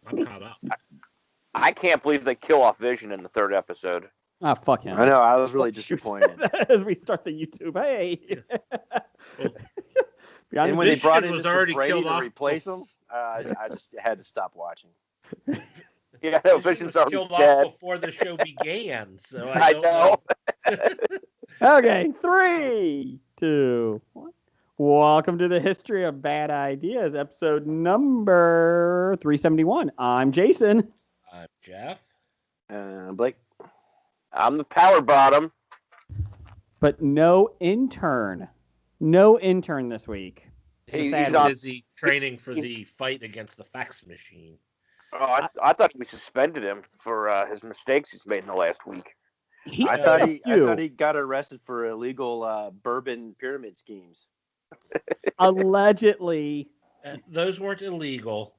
I'm caught up. I can't believe they kill off Vision in the third episode. Oh, fuck him. I know. I was really Shoot. disappointed. As we start the YouTube, hey. Well, And when they Vision brought in was Mr. already Brady killed to off replace him, I just had to stop watching. Yeah, no, Vision Vision's was already killed dead. off before the show began, so I don't know. Okay, 3, 2, 1. Welcome to the History of Bad Ideas, episode number 371. I'm Jason. I'm Jeff. Blake. I'm the power bottom. But no intern. No intern this week. He's He's too on- busy training for the fight against the fax machine. Oh, I thought we suspended him for his mistakes he's made in the last week. He I said thought a he few. got arrested for illegal bourbon pyramid schemes. Allegedly. Those weren't illegal.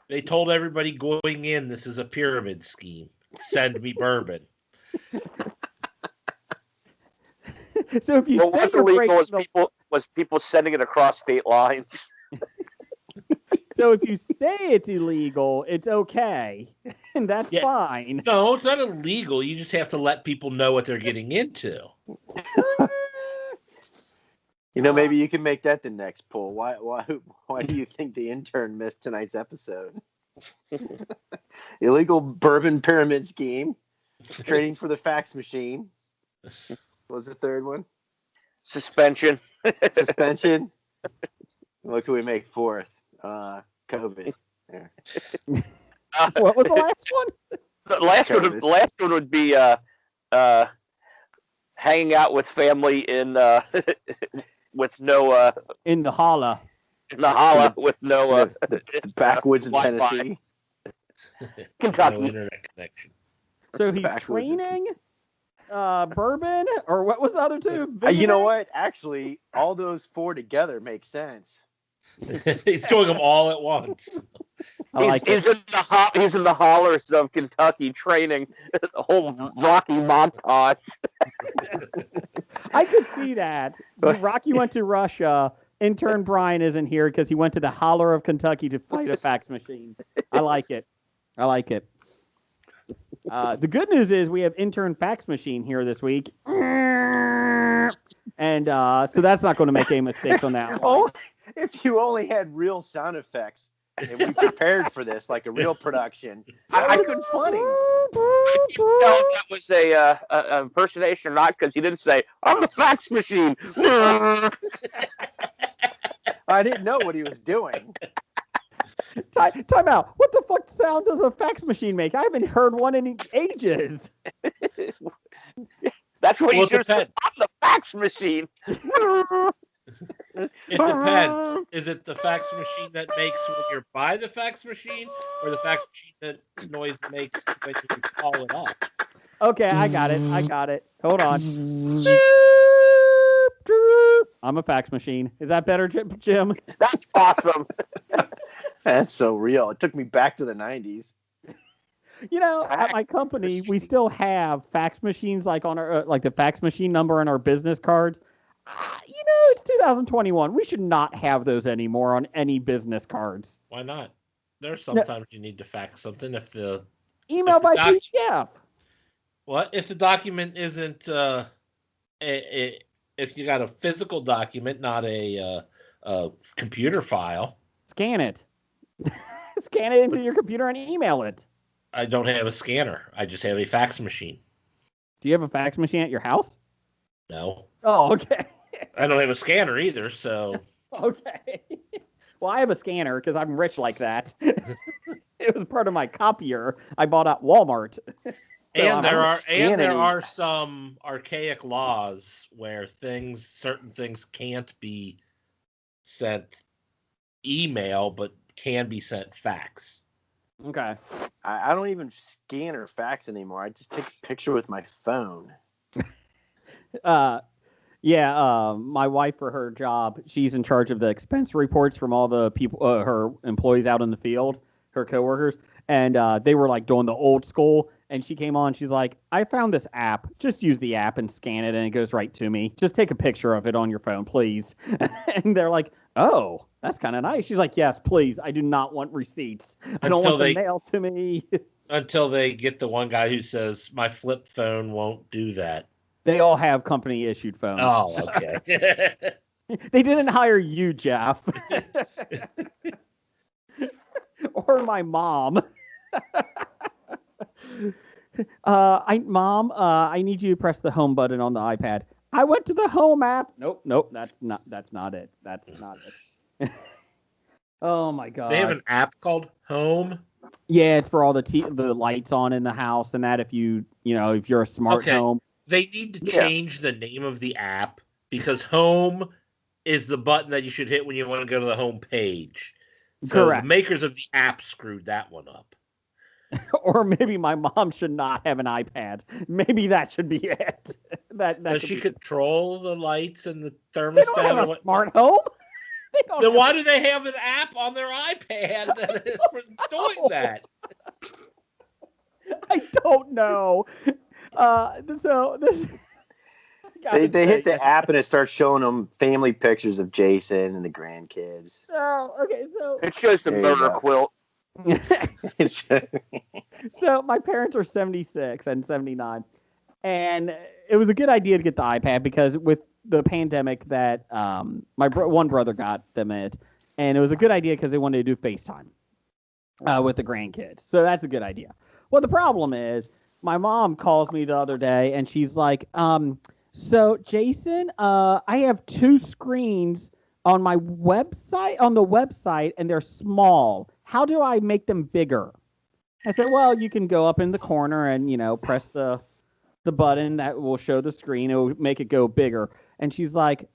They told everybody going in, this is a pyramid scheme. Send me bourbon. So if you What say was you're breaking illegal was people sending it across state lines. so if you say it's illegal, it's okay, and that's Yeah. fine. No, it's not illegal. You just have to let people know what they're getting into. You know, maybe you can make that the next poll. Why do you think the intern missed tonight's episode? Illegal bourbon pyramid scheme, trading for the fax machine. What was the third one? Suspension. Suspension. What can we make fourth? COVID. There. What was the last one? The last one would be hanging out with family in with no In the holla. in the holla with no The backwoods in Wi-Fi. Tennessee. Kentucky. No internet connection. So he's Backwards in training bourbon, or what was the other two? You know what? Actually, all those four together make sense. He's doing them all at once. I like he's it. he's in the hollers of Kentucky training the whole Rocky montage. I could see that. When Rocky went to Russia. Intern Brian isn't here because he went to the holler of Kentucky to fight a fax machine. I like it. I like it. The good news is we have intern fax machine here this week. And so that's not going to make any mistakes on that one. Oh, if you only had real sound effects and we prepared for this like a real production, that would have been funny. I can't tell if that was a impersonation or not because he didn't say, "I'm the fax machine." I didn't know what he was doing. Time out. What the fuck sound does a fax machine make? I haven't heard one in ages. That's what Well, you it should have said. depends. I'm the fax machine. It depends. Is it the fax machine that makes when you're by the fax machine, or the fax machine that noise makes when you call it up? Okay, I got it. I got it. Hold on. I'm a fax machine. Is that better, Jim? That's awesome. That's so real. It took me back to the 90s. You know, at my company, we still have fax machines, like on our like the fax machine number on our business cards. You know, it's 2021. We should not have those anymore on any business cards. Why not? There's sometimes you need to fax something if the Email If the by doc- PDF. if the document isn't if you got a physical document, not a computer file. Scan it. Scan it into your computer and email it. I don't have a scanner. I just have a fax machine. Do you have a fax machine at your house? No, Oh, okay. I don't have a scanner either. So Okay. Well, I have a scanner because I'm rich like that. It was part of my copier I bought at Walmart. and there scanning. are some archaic laws where certain things can't be sent email, but can be sent fax. Okay. I don't even scan or fax anymore. I just take a picture with my phone. My wife, for her job, she's in charge of the expense reports from all the people, her employees out in the field, her coworkers, and they were like doing the old school, And she came on. She's like, I found this app. Just use the app and scan it, and it goes right to me. Just take a picture of it on your phone, please. And they're like, oh, that's kind of nice. She's like, yes, please. I do not want receipts. I don't want them mailed to me. Until they get the one guy who says, my flip phone won't do that. They all have company issued phones. Oh, okay. They didn't hire you, Jeff. Or my mom. I need you to press the home button on the iPad. I went to the home app. Nope, that's not it. That's not it. Oh my god. They have an app called Home. Yeah, it's for all the lights on in the house and that if you're a smart home. They need to change the name of the app because Home is the button that you should hit when you want to go to the home page. So Correct. The makers of the app screwed that one up. Or maybe my mom should not have an iPad. Maybe that should be it. Does she control the lights and the thermostat? They don't have a smart home. Then why do they have an app on their iPad for doing that? I don't know. They hit the app and it starts showing them family pictures of Jason and the grandkids. Oh, okay. So it shows the murder quilt. So my parents are 76 and 79, and it was a good idea to get the iPad because with the pandemic that my one brother got them it, and it was a good idea because they wanted to do FaceTime with the grandkids. So that's a good idea. Well, the problem is my mom calls me the other day and she's like, so Jason, I have 2 screens on my website, and they're small. How do I make them bigger? I said, well, you can go up in the corner and, press the button that will show the screen. It will make it go bigger. And she's like,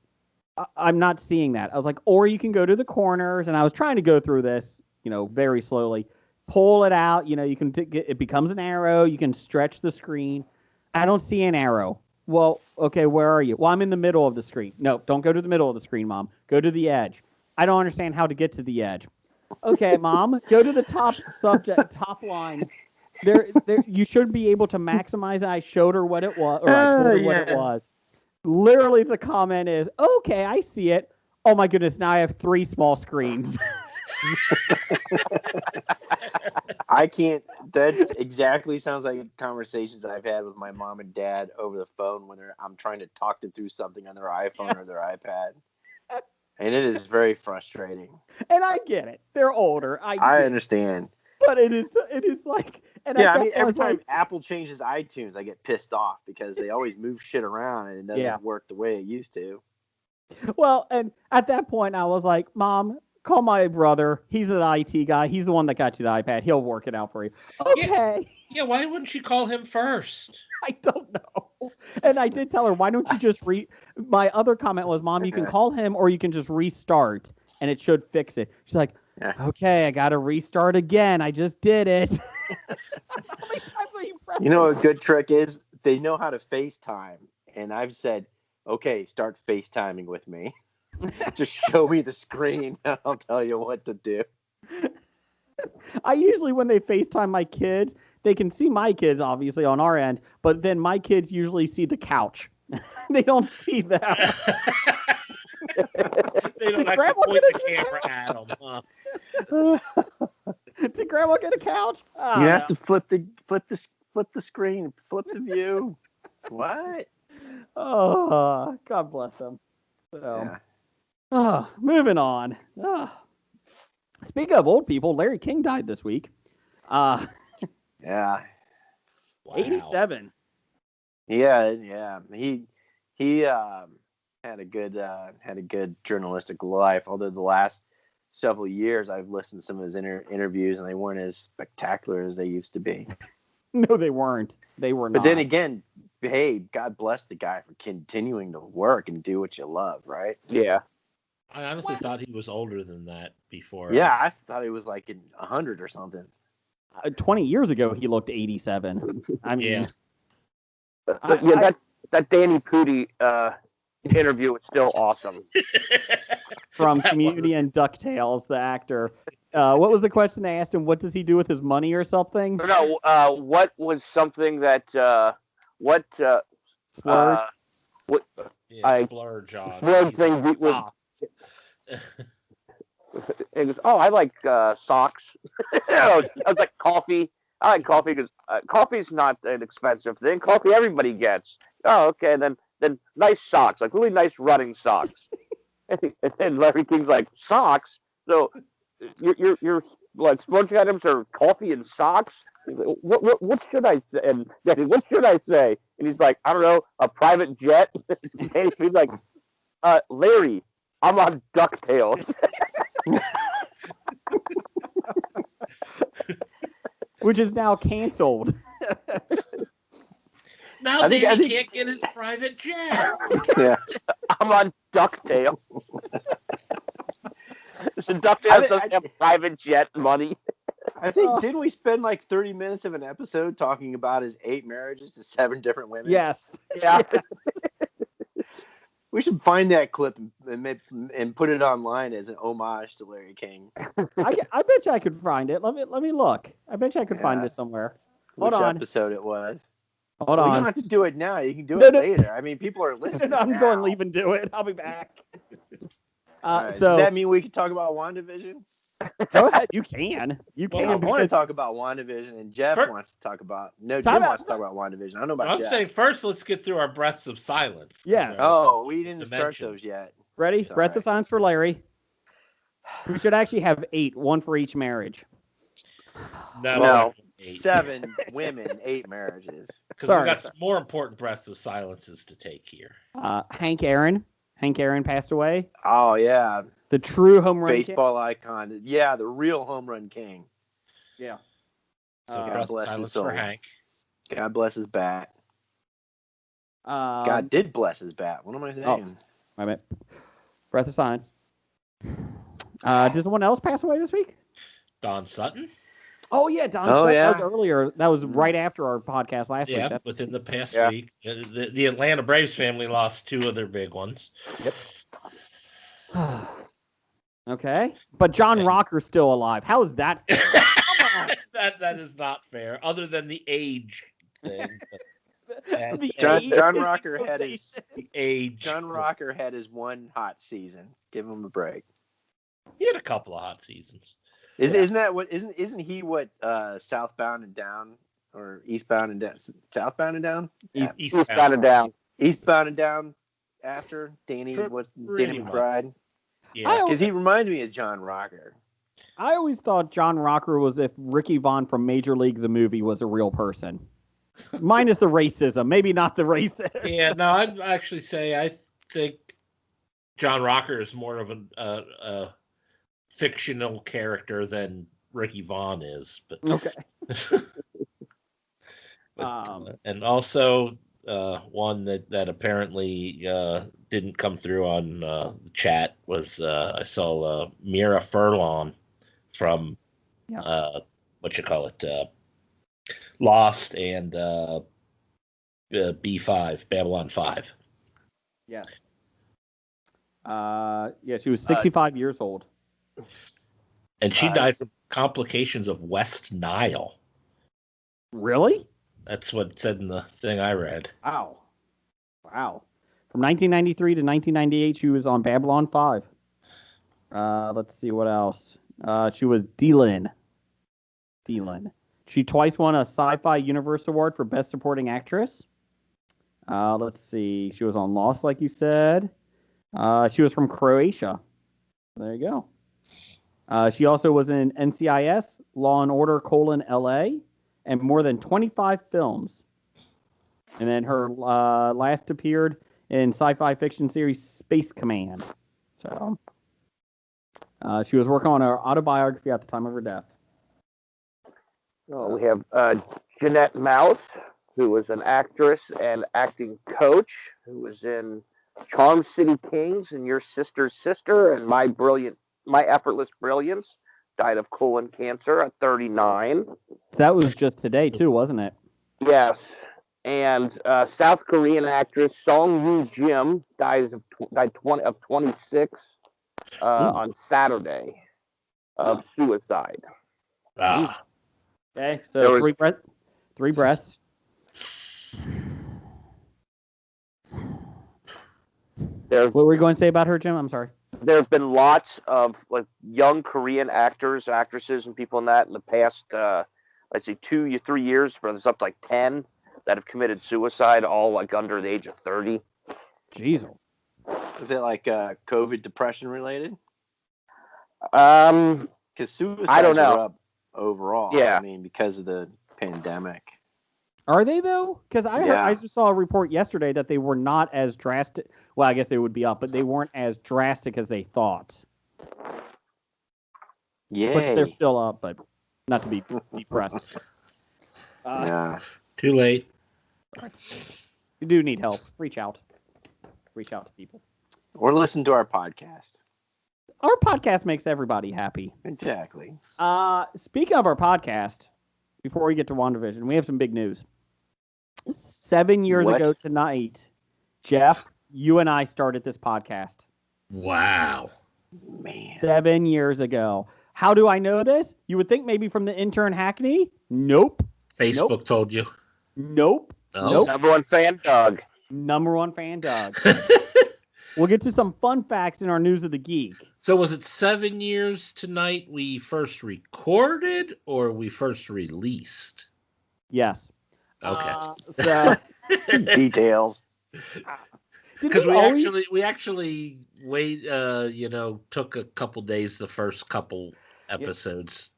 I'm not seeing that. I was like, or you can go to the corners. And I was trying to go through this, very slowly. Pull it out. You can it becomes an arrow. You can stretch the screen. I don't see an arrow. Well, okay, where are you? Well, I'm in the middle of the screen. No, don't go to the middle of the screen, Mom. Go to the edge. I don't understand how to get to the edge. Okay, Mom, go to the top line. There, you should be able to maximize it. I showed her what it was, or I told her what it was. Literally, the comment is, okay, I see it. Oh my goodness, now I have 3 small screens. I can't. That exactly sounds like conversations I've had with my mom and dad over the phone when I'm trying to talk them through something on their iPhone or their iPad. And it is very frustrating. And I get it. They're older. I understand. But it is like... And every time Apple changes iTunes, I get pissed off because they always move shit around and it doesn't work the way it used to. Well, and at that point, I was like, Mom, call my brother. He's the IT guy. He's the one that got you the iPad. He'll work it out for you. Okay. Yeah, why wouldn't she call him first? I don't know. And I did tell her, why don't you just my other comment was, Mom, you can call him or you can just restart and it should fix it. She's like, okay, I got to restart again. I just did it. How many times are you pressing? You know what a good trick is? They know how to FaceTime. And I've said, okay, start FaceTiming with me. Just show me the screen and I'll tell you what to do. I usually, when they FaceTime my kids, they can see my kids, obviously, on our end, but then my kids usually see the couch. They don't see them. They don't actually point the camera at them. Huh? Did Grandma get a couch? Oh, you have to flip the screen, flip the view. What? Oh, God bless them. So, moving on. Speaking of old people, Larry King died this week. Yeah. Wow. 87. Yeah. He had a good journalistic life. Although the last several years, I've listened to some of his interviews, and they weren't as spectacular as they used to be. No, they weren't. They were not. But then again, hey, God bless the guy for continuing to work and do what you love, right? Yeah. I honestly thought he was older than that before. Yeah, I thought he was like 100 or something. 20 years ago, he looked 87. I mean, yeah. That Danny Pudi interview was still awesome. From That Community and DuckTales, the actor. What was the question they asked him? What does he do with his money or something? No, what was something that Splurge? Yeah, splurge on. one He's thing like, was it goes, oh, I like socks. I was like coffee. I like coffee because coffee's not an expensive thing. Coffee everybody gets. Oh, okay. Then nice socks, like really nice running socks. And then Larry King's like, socks. So your like splurging items are coffee and socks. He's like, what should I say? And Daddy, what should I say? And he's like, I don't know, a private jet. And he's like, Larry, I'm on DuckTales. Which is now canceled. Now I think- Danny can't get his private jet. Yeah. I'm on DuckTales. So I DuckTales think- doesn't have private jet money. I think didn't we spend like 30 minutes of an episode talking about his 8 marriages to 7 different women? Yes. Yeah. We should find that clip and put it online as an homage to Larry King. I bet you I could find it. Let me look. I bet you I could find Yeah. it somewhere. Hold Which on. episode it was. Hold Well, you on. don't have to do it now. You can do No, it no. later. I mean, people are listening. I'm now. going to leave and do it. I'll be back. All right, So does that mean we can talk about WandaVision? go ahead. You can. You Well, can. I want to because- talk about WandaVision, and Jeff Fir- wants to talk about. No, Time Jim out. wants to talk about WandaVision. I don't know about I'm Jeff. saying first, let's get through our breaths of silence. 'cause Yeah. there's Oh, some we didn't to start mention. those yet. Ready? It's all Breath of right. silence for Larry. We should actually have 8, one for each marriage. No, No. 7 women, 8 marriages. because Sorry. we got some more important breaths of silences to take here. Hank Aaron. Hank Aaron passed away. Oh yeah, The true home run king. baseball icon. Yeah, the real home run king. Yeah. So God breath of bless his silence soul. for Hank. God bless his bat. God. God did bless his bat. What am I saying? My bad. Breath of silence. Did someone else pass away this week? Don Sutton. Oh yeah, Don. Oh, Sutton. yeah. That was earlier. That was right after our podcast last Yeah, week. within the past Yeah. week, the Atlanta Braves family lost 2 of their big ones. Okay, but John Okay. Rocker's still alive. How is that fair? that is not fair, other than the age thing. And- The John- age John is in Rocker had his- quotation. The age. John Rocker had his one hot season. Give him a break. He had a couple of hot seasons. Isn't that what? Isn't he what? Southbound and Down or Eastbound and Down? Southbound and Down. Eastbound and down. Eastbound and Down. After Danny Pretty was Danny much. McBride, Yeah. because he reminds me of John Rocker. I always thought John Rocker was if Ricky Vaughn from Major League the movie was a real person. Minus the racism, maybe not the racism. Yeah, no, I'd actually say I think John Rocker is more of a fictional character than Ricky Vaughn is. But, Okay. and also one that apparently didn't come through on the chat was I saw Mira Furlan from what you call it, Lost and B5, Babylon 5. Yes. Yeah, she was 65 years old. And she died from complications of West Nile. Really? That's what it said in the thing I read. Wow. Wow. From 1993 to 1998, she was on Babylon 5. Let's see what else. She was Dylan. She twice won a Sci-Fi Universe Award for Best Supporting Actress. Let's see. She was on Lost, like you said. She was from Croatia. There you go. She also was in NCIS, Law and Order: LA, and more than 25 films. And then her last appeared in sci-fi fiction series Space Command. So she was working on her autobiography at the time of her death. Oh, we have Jeanette Mouse, who was an actress and acting coach, who was in Charm City Kings and Your Sister's Sister and My Effortless Brilliance. Died of colon cancer at 39. That was just today too, wasn't it? Yes. And South Korean actress Song Yoo Jim died of 26 on Saturday of suicide. Ah, Okay, There so was- three breaths. There, What were we going to say about her, Jim? I'm sorry. there have been lots of like young Korean actors, actresses, and people in the past, let's see, 3 years, but it's up to like 10 that have committed suicide, all like under the age of 30. Jeez. Is it like COVID depression related? Um, Because suicides I don't know. are up overall. Yeah. I mean, because of the pandemic. Are they though? Because I just saw a report yesterday that they were not as drastic. Well, I guess they would be up, but they weren't as drastic as they thought. Yay. But they're still up, but not to be depressed. Yeah. too late. You do need help. Reach out. Reach out to people. Or listen to our podcast. Our podcast makes everybody happy. Exactly. Speaking of our podcast, before we get to WandaVision, we have some big news. 7 years What? ago tonight, Jeff, you and I started this podcast. Wow. Man. 7 years ago. How do I know this? You would think maybe from the intern Hackney. Nope. Facebook told you. Nope. Oh. Nope. number one fan, Doug. Number one fan, Doug. We'll get to some fun facts in our News of the Geek. So was it 7 years tonight we first recorded or we first released? Yes. Okay. So Details. did Because we always- we actually took a couple days the first couple episodes.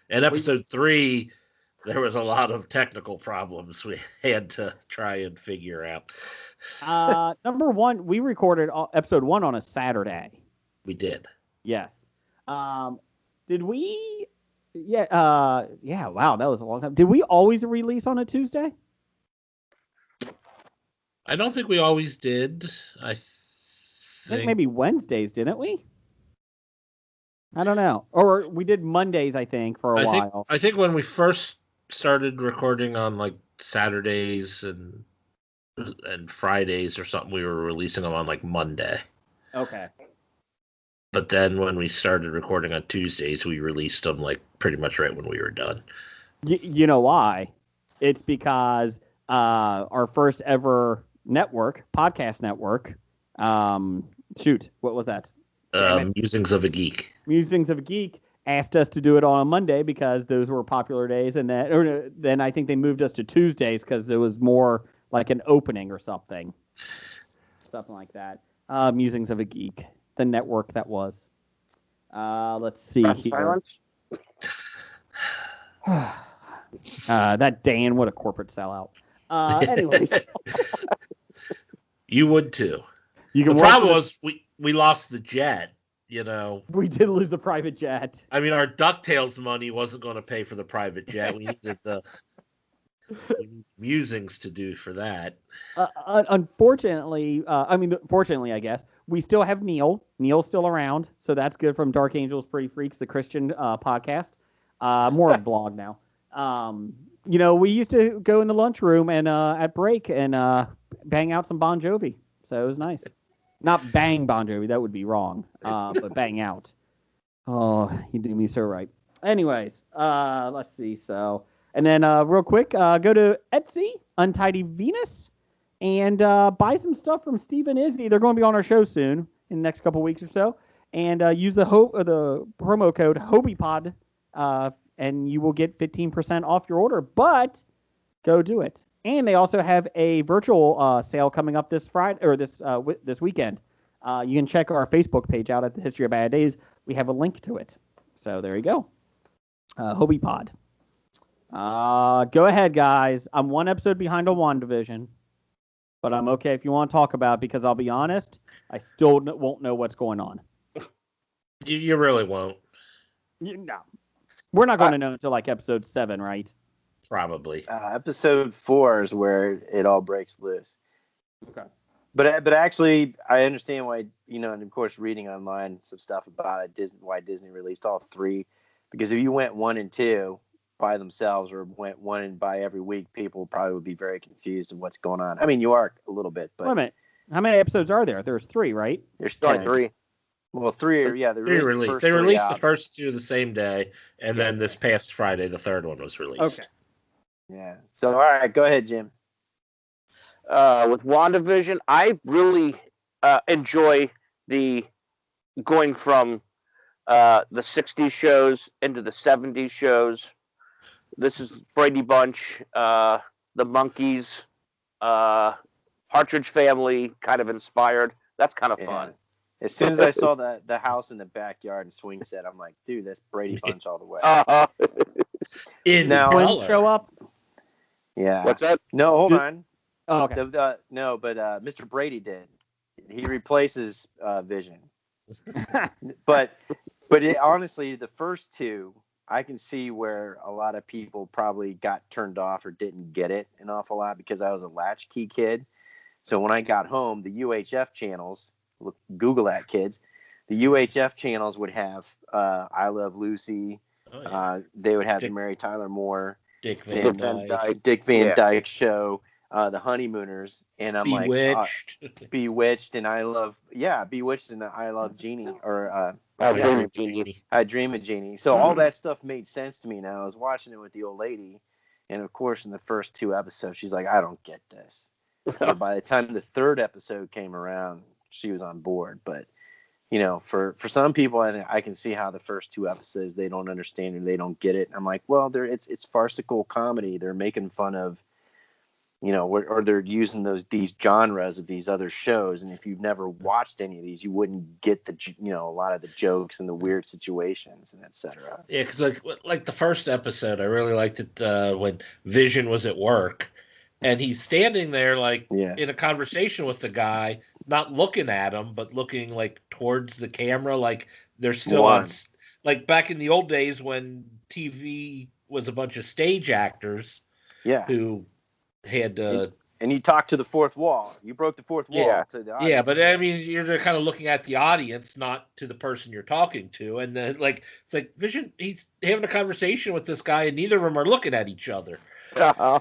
And episode 3, there was a lot of technical problems we had to try and figure out. number one, we recorded episode 1 on a Saturday. We did. Yes. Did we? Yeah. Yeah. Wow, that was a long time. Did we always release on a Tuesday? I don't think we always did. I think maybe Wednesdays, didn't we? I don't know. Or we did Mondays, I think, for a while. I think when we first started recording on like Saturdays and Fridays or something, we were releasing them on like Monday. Okay. But then when we started recording on Tuesdays, we released them like pretty much right when we were done. You know why? It's because our first ever podcast network. What was that? Musings of a Geek. Musings of a Geek asked us to do it on a Monday because those were popular days, and then I think they moved us to Tuesdays because it was more like an opening or something like that. Musings of a Geek, the network that was. Let's see here. That Dan, what a corporate sellout. Anyways, you would too. The problem was we lost the jet. You know, we did lose the private jet. I mean, our DuckTales money wasn't going to pay for the private jet. We needed we need musings to do for that. Unfortunately, fortunately, I guess we still have Neil. Neil's still around, so that's good. From Dark Angels, Pretty Freaks, the Christian podcast. More of a blog now. We used to go in the lunchroom and at break and bang out some Bon Jovi. So it was nice. Not bang Bon Jovi, that would be wrong. But bang out. Oh, you do me so right. Anyways, let's see. So, and then real quick, go to Etsy, Untidy Venus, and buy some stuff from Steve and Izzy. They're going to be on our show soon in the next couple weeks or so. And use the promo code HobiePod, and you will get 15% off your order. But go do it. And they also have a virtual sale coming up this Friday or this weekend. You can check our Facebook page out at the History of Bad Days. We have a link to it. So there you go. HobiePod. Go ahead, guys. I'm one episode behind on WandaVision, but I'm okay if you want to talk about it because I'll be honest, I still won't know what's going on. You really won't. No. We're not going to know until like episode 7, right? Probably. Episode 4 is where it all breaks loose. Okay. But actually, I understand why, and of course, reading online some stuff about it, why Disney released all 3. Because if you went 1 and 2, by themselves or went one and by every week, people probably would be very confused of what's going on. I mean, you are a little bit, but Wait a minute. How many episodes are there? There's 3, right? there's Only 10. 3. Well, 3 are, yeah, they Three released the released. first They three released the out. first 2 the same day, and then this past Friday, the third one was released. Okay. Yeah. So, all right, go ahead, Jim. With WandaVision, I really enjoy the going from the 60s shows into the 70s shows. This is Brady Bunch, the Monkees, Partridge Family, kind of inspired. That's kind of fun. As soon as I saw the house in the backyard and swing set, I'm like, dude, that's Brady Bunch all the way. In Now- Twins color. show up. Yeah. What's that? No, hold on. Oh, okay. No, but Mr. Brady did. He replaces Vision. but honestly, the first 2, I can see where a lot of people probably got turned off or didn't get it an awful lot because I was a latchkey kid. So when I got home, the UHF channels, Google that, kids, the UHF channels would have I Love Lucy. Oh, yeah. They would have Dick- the Mary Tyler Moore, Dick Van Van Dyke. Dyke. Dick Van Yeah. Dyke Show, the Honeymooners, and I'm Bewitched. like Bewitched, and I love Bewitched, and I Love Jeannie, or Dream of Jeannie. I Dream of Jeannie. So all that stuff made sense to me. Now I was watching it with the old lady, and of course in the first 2 episodes, she's like, I don't get this. So by the time the 3rd episode came around, she was on board. But for some people, I can see how the first 2 episodes they don't understand or they don't get it. I'm like, well, it's farcical comedy. They're making fun of, or they're using these genres of these other shows. And if you've never watched any of these, you wouldn't get a lot of the jokes and the weird situations and etc. Yeah, because like the first episode, I really liked it when Vision was at work, and he's standing there in a conversation with the guy, not looking at him, but looking like towards the camera, like they're still on. Like back in the old days when TV was a bunch of stage actors, who had and you talk to the fourth wall. You broke the fourth wall to the audience. Yeah, but I mean, you're kind of looking at the audience, not to the person you're talking to. And then, it's like Vision, he's having a conversation with this guy, and neither of them are looking at each other. Yeah.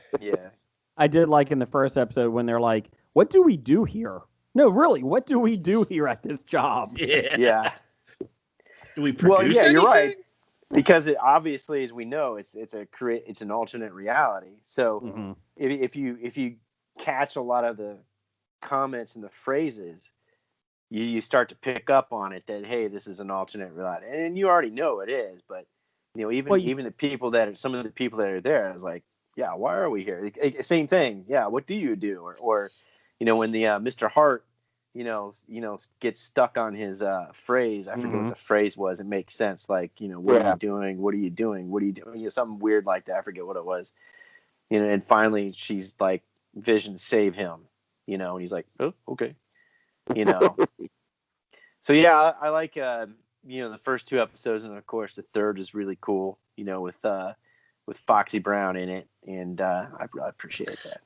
I did like in the first episode when they're like, "What do we do here?" No, really, what do we do here at this job? Yeah. Do we produce anything? You're right. Because obviously, as we know, it's an alternate reality. So if you catch a lot of the comments and the phrases, you start to pick up on it that, hey, this is an alternate reality, and you already know it is. But even the people some of the people that are there is like, yeah, why are we here? Same thing. Yeah, what do you do? Or when the Mr. Hart gets stuck on his phrase. I forget what the phrase was. It makes sense. Like, what are you doing? What are you doing? What are you doing? Something weird like that. I forget what it was. And finally she's like, Vision, save him. And he's like, oh, okay. So yeah, I like the first 2 episodes, and of course the 3rd is really cool. With Foxy Brown in it, and I appreciate that.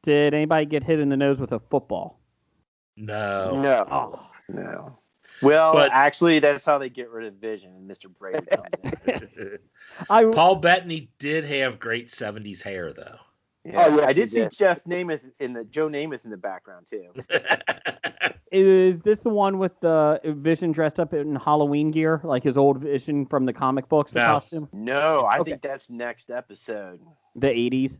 Did anybody get hit in the nose with a football? No. No. Well, actually, that's how they get rid of Vision, and Mr. Brady comes in. Paul Bettany did have great 70s hair, though. Yeah. I did see Joe Namath in the background too. Is this the one with the Vision dressed up in Halloween gear, like his old Vision from the comic books? The costume? No, I think that's next episode. The 80s.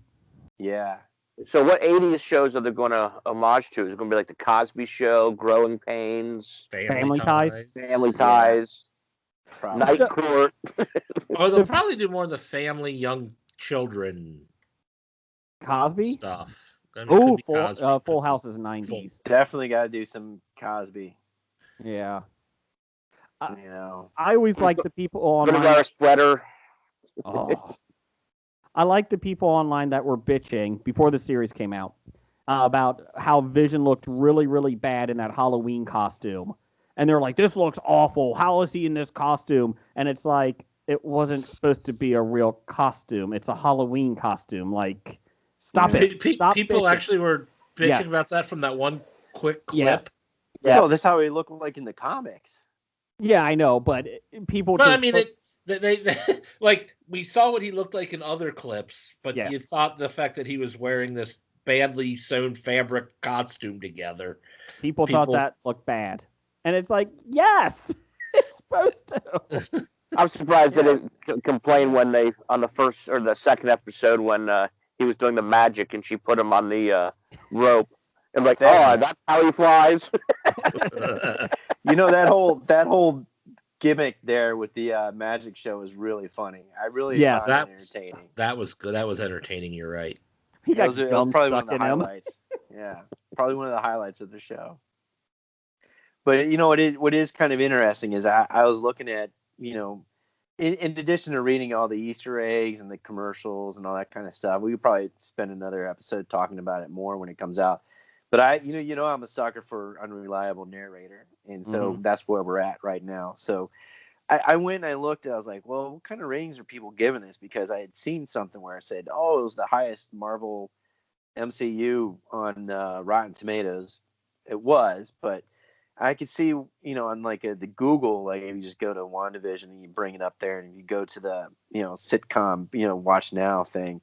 Yeah. So what 80s shows are they going to homage to? Is it going to be like the Cosby Show, Growing Pains, Family Ties? Family Ties, Night Court? Or they'll probably do more of the family, young children Cosby stuff. Full House is 90s. Definitely got to do some Cosby. Yeah. I always like the people online. Got a sweater. Oh. I like the people online that were bitching before the series came out about how Vision looked really, really bad in that Halloween costume. And they're like, this looks awful. How is he in this costume? And it's like, it wasn't supposed to be a real costume. It's a Halloween costume. Like, stop it. Stop people bitching. Actually were bitching about that from that one quick clip. Yes. Yeah, that's how he looked like in the comics. Yeah, I know, but people. But I mean, They like we saw what he looked like in other clips, but Yes. you thought the fact that he was wearing this badly sewn fabric costume together. People thought that looked bad, and it's like, yes, it's supposed to. I'm surprised they didn't complain when they on the first or the second episode when he was doing the magic and she put him on the rope and like, oh, that's how he flies. You know, that whole gimmick there with the magic show is really funny. I really found it entertaining. That was good. That was entertaining. You're right. He got it was probably one of the highlights. Yeah, probably one of the highlights of the show. But you know what is kind of interesting is I was looking at, you know, in addition to reading all the Easter eggs and the commercials and all that kind of stuff, we could probably spend another episode talking about it more when it comes out. But I'm a sucker for unreliable narrator, and so that's where we're at right now. So I went and I looked, and I was like, well, what kind of ratings are people giving this? Because I had seen something where it said, oh, it was the highest Marvel MCU on Rotten Tomatoes. It was, but I could see, you know, on like the Google, like if you just go to WandaVision and you bring it up there, and if you go to the, you know, sitcom, you know, watch now thing,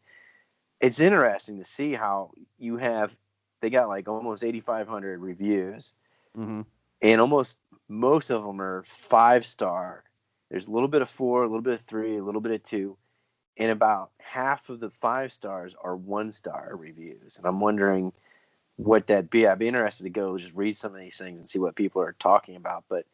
it's interesting to see how they got like almost 8,500 reviews, and almost most of them are 5-star. There's a little bit of 4, a little bit of 3, a little bit of 2, and about half of the 5 stars are 1-star reviews. And I'm wondering what that'd be. I'd be interested to go just read some of these things and see what people are talking about. But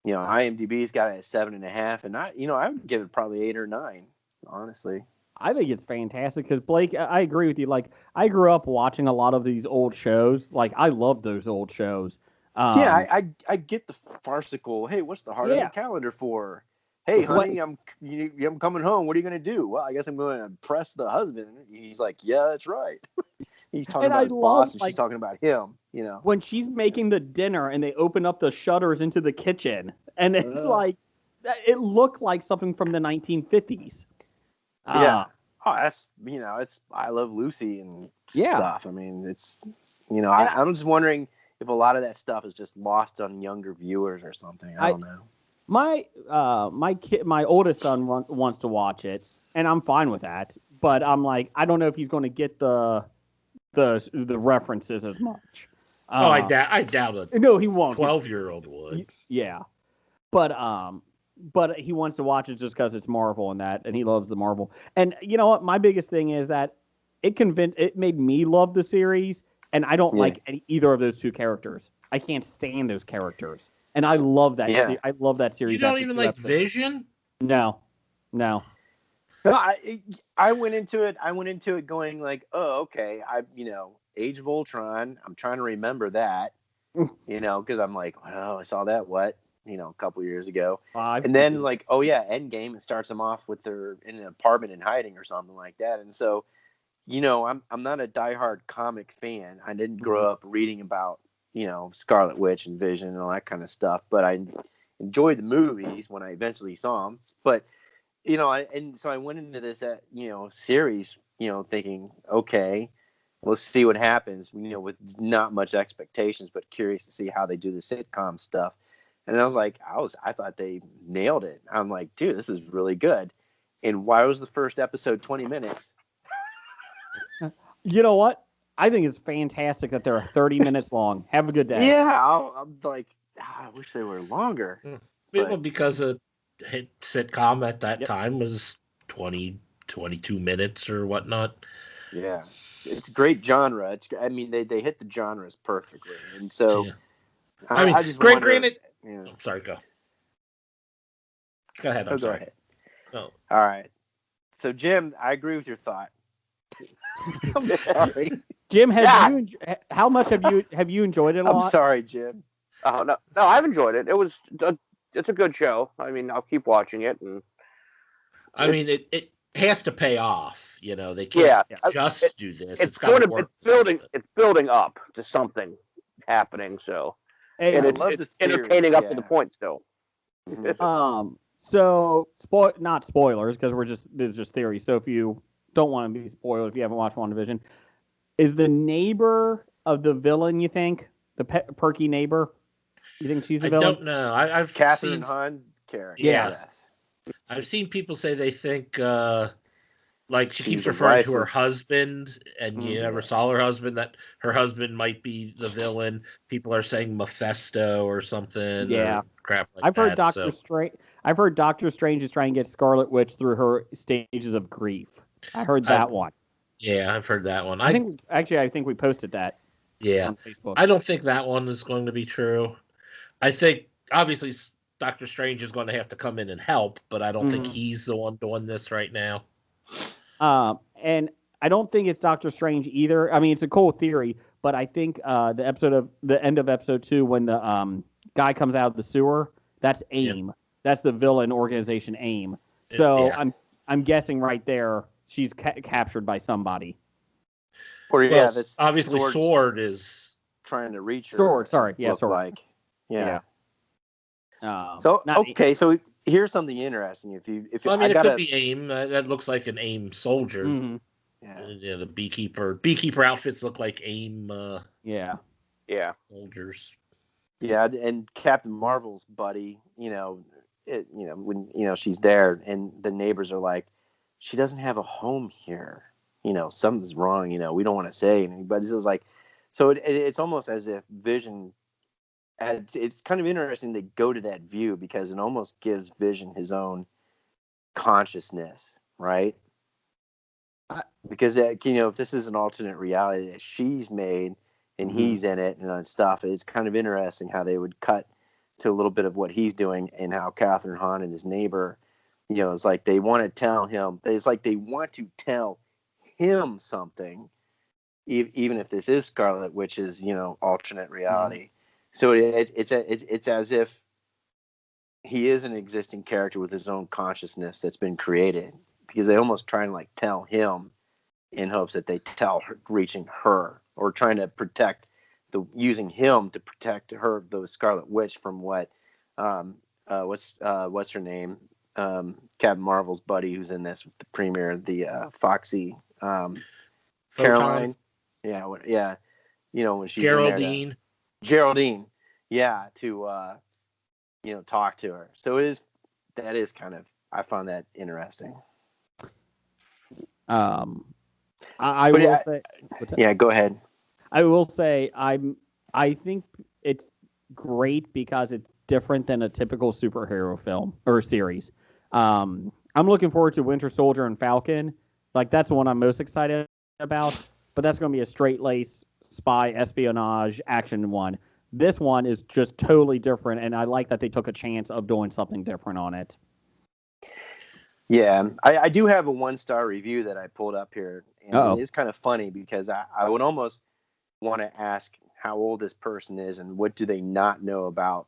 you know, IMDb's got it at 7.5, and I would give it probably 8 or 9, honestly. I think it's fantastic because Blake, I agree with you. Like, I grew up watching a lot of these old shows. Like, I love those old shows. I get the farcical. Hey, what's the heart of the calendar for? Hey, honey, I'm coming home. What are you going to do? Well, I guess I'm going to impress the husband. He's like, yeah, that's right. He's talking about his boss, and she's talking about him. You know, when she's making the dinner and they open up the shutters into the kitchen, and it's like, it looked like something from the 1950s. Yeah. Oh, that's, you know, it's I Love Lucy and stuff. I mean, it's, you know, I'm just wondering if a lot of that stuff is just lost on younger viewers or something. I don't know. My oldest son wants to watch it, and I'm fine with that. But I'm like, I don't know if he's going to get the references as much. I doubt it. No, he won't. 12-year-old would. Yeah, but he wants to watch it just because it's Marvel and he loves the Marvel. And you know what? My biggest thing is that it made me love the series, and I don't like either of those two characters. I can't stand those characters, and I love that. Yeah. I love that series. You don't even like Vision? No. I went into it going like, oh, okay. Age of Ultron. I'm trying to remember that, you know, because I'm like, oh, I saw that. What? You know, a couple years ago. And then like, oh yeah, Endgame, it starts them off with they're in an apartment in hiding or something like that. And so, you know, I'm not a diehard comic fan. I didn't grow up reading about, you know, Scarlet Witch and Vision and all that kind of stuff, but I enjoyed the movies when I eventually saw them. But, you know, so I went into this, you know, series, you know, thinking, okay, let's see what happens, you know, with not much expectations, but curious to see how they do the sitcom stuff. And I was like, I thought they nailed it. I'm like, dude, this is really good. And why was the first episode 20 minutes? You know what? I think it's fantastic that they're 30 minutes long. Have a good day. Yeah, I'm like, I wish they were longer. Well, because a hit sitcom at that time was 20, 22 minutes or whatnot. Yeah, it's a great genre. They hit the genres perfectly. And so, I just granted. Yeah. Oh, sorry, go. Go ahead. I'm sorry. Go ahead. Oh. All right. So, Jim, I agree with your thought. I'm sorry. Jim, how much have you enjoyed it a lot? I'm sorry, Jim. Oh no, I've enjoyed it. It's a good show. I mean, I'll keep watching it. And it has to pay off. You know, they can't just do this. It's got to work. It's building up to something happening. So. Hey, and it's entertaining up to the point still. So not spoilers because this is just theory. So if you don't want to be spoiled, if you haven't watched WandaVision, is the neighbor of the villain? You think the perky neighbor? You think she's the villain? I don't know. I've Catherine Hahn character. Yeah. I've seen people say they think like she She's keeps the referring wife to her of- husband, and you never Yeah. saw her husband. That her husband might be the villain. People are saying Mephisto or something, Yeah. or crap like I've heard that. Doctor So Strange. I've heard Doctor Strange is trying to get Scarlet Witch through her stages of grief. I heard that one. yeah, I've heard that one. I think we posted that yeah, on Facebook. I don't think that one is going to be true. I think obviously Doctor Strange is going to have to come in and help, but I don't think he's the one doing this right now. And I don't think it's Doctor Strange either. I mean, it's a cool theory, but I think the end of episode 2 when the guy comes out of the sewer, that's AIM. Yep. That's the villain organization AIM. So yeah. I'm guessing right there she's captured by somebody. Or yeah, that's obviously Sword is trying to reach her. Sword, sorry, yeah, Sword. Like, yeah. So here's something interesting. If well, I mean, it could be AIM. That looks like an AIM soldier. Mm-hmm. Yeah, the beekeeper outfits look like AIM. Yeah. Soldiers. Yeah, and Captain Marvel's buddy, when she's there, and the neighbors are like, she doesn't have a home here. Something's wrong. We don't want to say anything, but it's just like, so it's almost as if Vision. It's kind of interesting to go to that view because it almost gives Vision his own consciousness, right? Because if this is an alternate reality that she's made and he's in it and stuff, it's kind of interesting how they would cut to a little bit of what he's doing and how Catherine Hahn and his neighbor, it's like they want to tell him. It's like they want to tell him something, even if this is Scarlet Witch's, alternate reality. So it's as if he is an existing character with his own consciousness that's been created, because they almost try and tell him in hopes that they tell her, reaching her, or trying to protect using him to protect her, the Scarlet Witch, from what's her name, Captain Marvel's buddy who's in this with the premiere, the Foxy, Caroline, when she's Geraldine, to talk to her. So that is kind of, I found that interesting. I will say, go ahead. I will say I think it's great because it's different than a typical superhero film or series. I'm looking forward to Winter Soldier and Falcon. That's the one I'm most excited about. But that's going to be a straight-laced spy espionage action one. This one is just totally different, and I like that they took a chance of doing something different on it. Yeah, I do have a 1-star review that I pulled up here, and it is kind of funny because I would almost want to ask how old this person is and what do they not know about,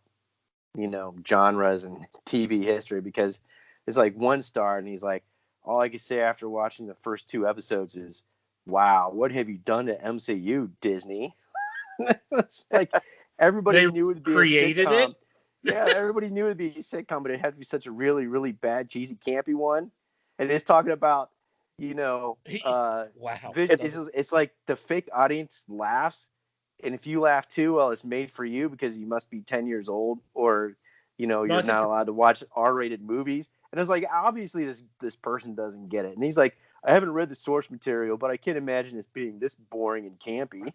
genres and TV history, because it's 1 star, and he's like, all I can say after watching the first 2 episodes is, wow, what have you done to MCU, Disney? It's like everybody knew it would be created a sitcom. it. Yeah, everybody knew it'd be a sitcom, but it had to be such a really, really bad, cheesy, campy one. And it's talking about, wow. It's like the fake audience laughs, and if you laugh too, well, it's made for you because you must be 10 years old, or you're not allowed to watch R-rated movies. And it's like, obviously this person doesn't get it. And he's like, I haven't read the source material, but I can't imagine it's being this boring and campy.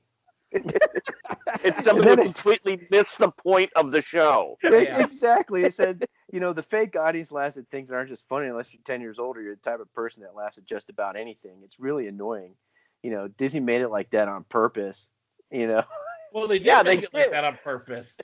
It's somebody who completely missed the point of the show. Yeah. Exactly. It said, the fake audience laughs at things that aren't just funny unless you're 10 years old or you're the type of person that laughs at just about anything. It's really annoying. Disney made it like that on purpose. Well, they did make it like that on purpose.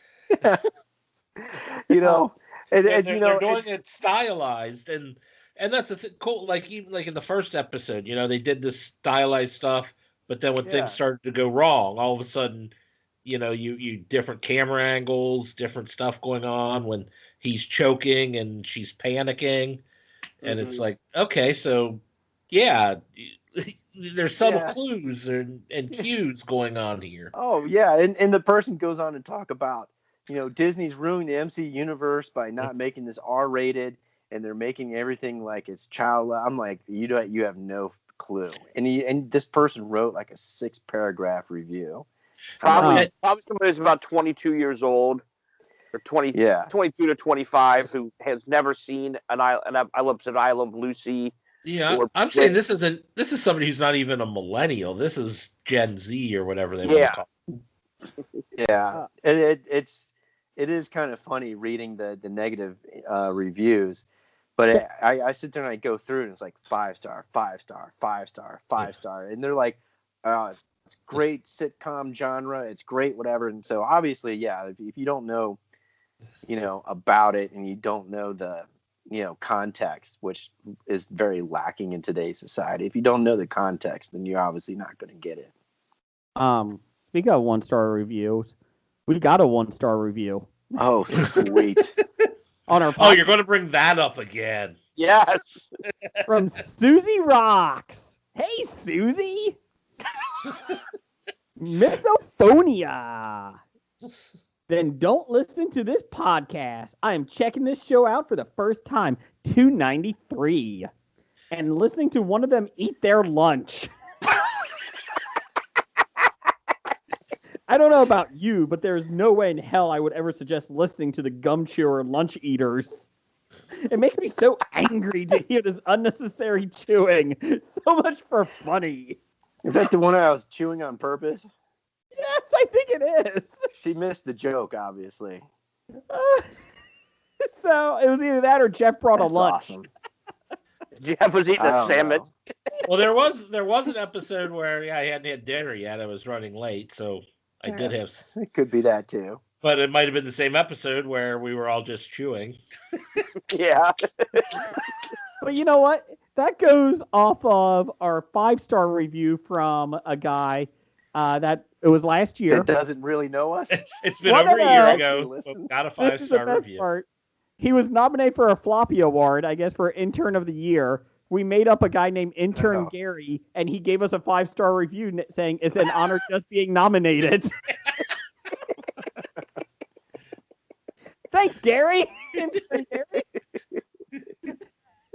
And they're doing it stylized, and that's the cool. Even in the first episode, they did this stylized stuff, but then when things started to go wrong, all of a sudden, you different camera angles, different stuff going on when he's choking and she's panicking, and it's like, okay, so there's subtle clues and cues going on here. Oh yeah, and the person goes on to talk about, Disney's ruining the MC universe by not making this R-rated, and they're making everything like it's child. I'm like, you have no clue. And this person wrote like a 6-paragraph review. Probably somebody who's about 22 years old. or 20, Yeah. 22 to 25 who has never seen an Island of Lucy. Yeah, Or- I'm saying this is somebody who's not even a millennial. This is Gen Z or whatever they want Yeah. to call it. Yeah, and it is kind of funny reading the negative reviews, but I sit there and I go through and it's like 5-star, 5-star, 5-star, 5-star, and they're like, it's great sitcom genre, it's great whatever, and so obviously, yeah, if you don't know, about it and you don't know the context, which is very lacking in today's society. If you don't know the context, then you're obviously not going to get it. Speaking of 1-star reviews, we got a 1-star review. Oh, sweet. On our Oh, you're going to bring that up again. Yes. From Susie Rocks. Hey, Susie. Misophonia. Then don't listen to this podcast. I am checking this show out for the first time, 293, and listening to one of them eat their lunch. I don't know about you, but there's no way in hell I would ever suggest listening to the Gum Chewer lunch eaters. It makes me so angry to hear this unnecessary chewing. So much for funny. Is that the one I was chewing on purpose? Yes, I think it is. She missed the joke, obviously. So it was either that or Jeff brought a That's lunch. awesome. Jeff was eating a sandwich. Well, there was an episode where I hadn't had dinner yet. I was running late, so I did have. It could be that too. But it might have been the same episode where we were all just chewing. Yeah. But you know what? That goes off of our 5-star review from a guy that it was last year. That doesn't really know us. It's been Well, over no, a year no. ago. Listen. Got a This is the 5-star best review. part. He was nominated for a Floppy Award, I guess, for Intern of the Year. We made up a guy named Intern Oh. Gary, and he gave us a 5-star review saying it's an honor just being nominated. Thanks, Gary. Intern Gary.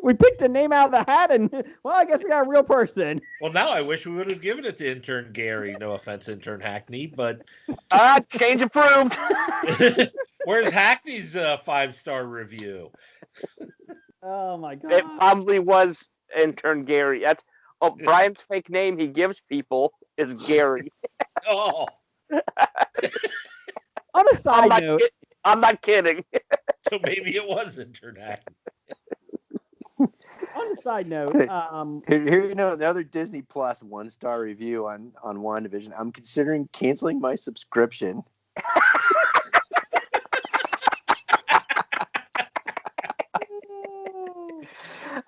We picked a name out of the hat, and well, I guess we got a real person. Well, now I wish we would have given it to Intern Gary. No offense, Intern Hackney, but Change approved. where's Hackney's 5-star review? Oh my god! It probably was Intern Gary. That's Brian's fake name he gives people is Gary. Oh, On a side note, I'm not kidding. so maybe it was Intern Hackney. on a side note, Here, another Disney Plus 1-star review on WandaVision. I'm considering canceling my subscription.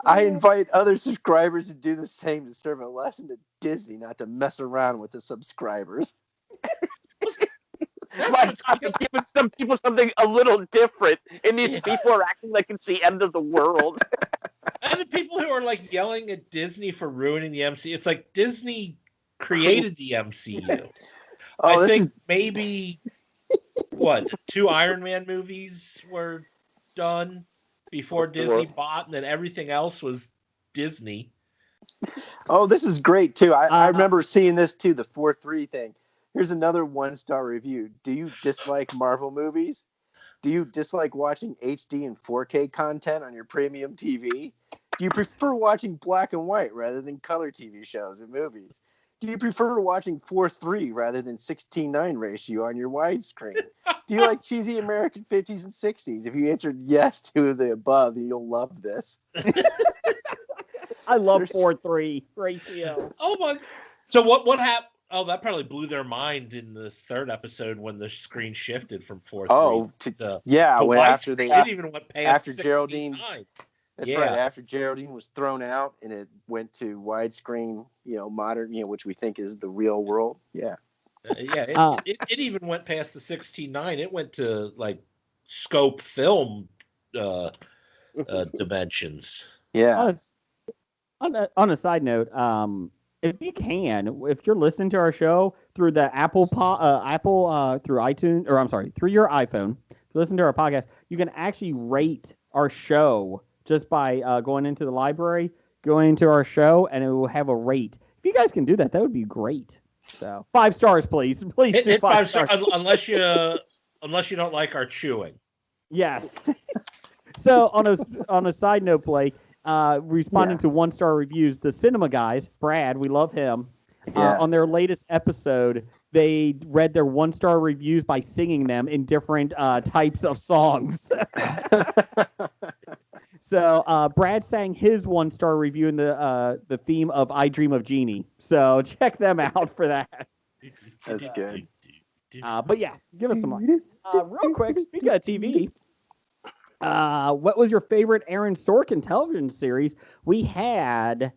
I invite other subscribers to do the same to serve a lesson to Disney not to mess around with the subscribers. Like, I'm giving some people something a little different, and these people are acting like it's the end of the world. And the people who are like yelling at Disney for ruining the MCU, it's like Disney created the MCU. I think maybe 2 Iron Man movies were done before Disney bought, and then everything else was Disney. Oh, this is great too. I remember seeing this too, the 4-3 thing. Here's another 1-star review. Do you dislike Marvel movies? Do you dislike watching HD and 4K content on your premium TV? Do you prefer watching black and white rather than color TV shows and movies? Do you prefer watching 4:3 rather than 16:9 ratio on your widescreen? Do you like cheesy American 50s and 60s? If you answered yes to the above, you'll love this. I love 4:3 ratio. Oh my! So what happened? Oh, that probably blew their mind in this third episode when the screen shifted from 4:3. Oh, yeah. When after they didn't even went past after Geraldine's. That's Yeah. right. After Geraldine was thrown out and it went to widescreen, modern, which we think is the real world. Yeah. It even went past the 16:9. It went to like scope film dimensions. Yeah. On a side note, if you can, if you're listening to our show through the Apple through iTunes, or I'm sorry, through your iPhone, listen to our podcast, you can actually rate our show just by going into the library, going into our show, and it will have a rate. If you guys can do that, that would be great. So 5 stars, please. Please Hit do 5 stars, unless you unless you don't like our chewing. Yes. So on a side note, Blake, responding to 1-star reviews, the Cinema Guys, Brad, we love him. On their latest episode, they read their 1-star reviews by singing them in different types of songs. So Brad sang his 1-star review in the theme of "I Dream of Jeannie." So check them out for that. That's good. But yeah, give us some more. Real quick, speaking of TV, what was your favorite Aaron Sorkin television series? We had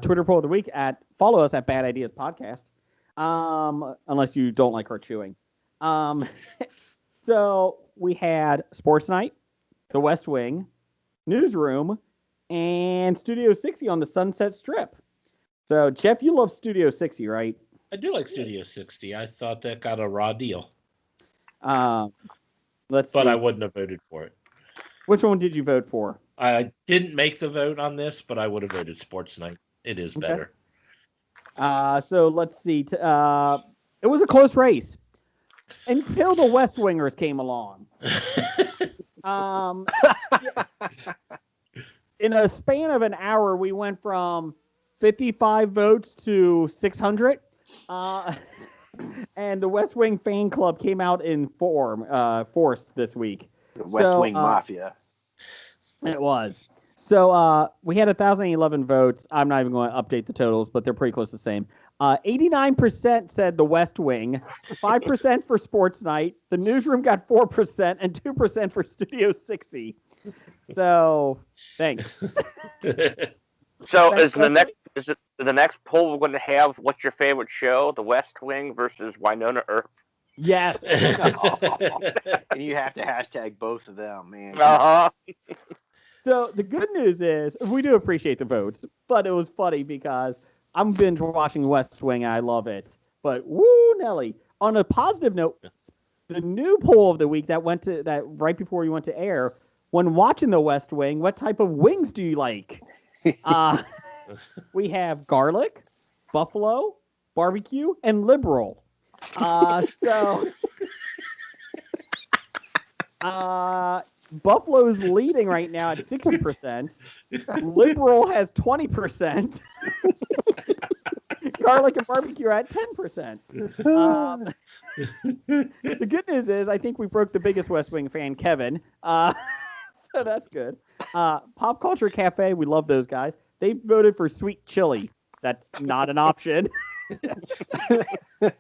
Twitter poll of the week follow us at Bad Ideas Podcast. Unless you don't like our chewing. So we had Sports Night, The West Wing, Newsroom, and Studio 60 on the Sunset Strip. So Jeff, you love Studio 60, right? I do like Studio 60. I thought that got a raw deal. But I wouldn't have voted for it. Which one did you vote for? I didn't make the vote on this, but I would have voted Sports Night. It is better. So let's see. It was a close race until the West Wingers came along. In a span of an hour, we went from 55 votes to 600. And the West Wing fan club came out in force this week. West Wing Mafia. It was. So we had 1,011 votes. I'm not even going to update the totals, but they're pretty close to the same. 89% said the West Wing, 5% for Sports Night. The Newsroom got 4% and 2% for Studio 60. So thanks. So is the next poll we're going to have? What's your favorite show? The West Wing versus Winona Earp. Yes. And you have to hashtag both of them, man. So the good news is we do appreciate the votes, but it was funny because I'm binge watching West Wing. I love it. But woo, Nelly. On a positive note, the new poll of the week that right before we went to air, when watching the West Wing, what type of wings do you like? We have garlic, buffalo, barbecue, and liberal. Buffalo's leading right now at 60%. Liberal has 20%. Garlic and barbecue are at 10%. The good news is I think we broke the biggest West Wing fan, Kevin. So that's good. Pop Culture Cafe, we love those guys. They voted for sweet chili. That's not an option.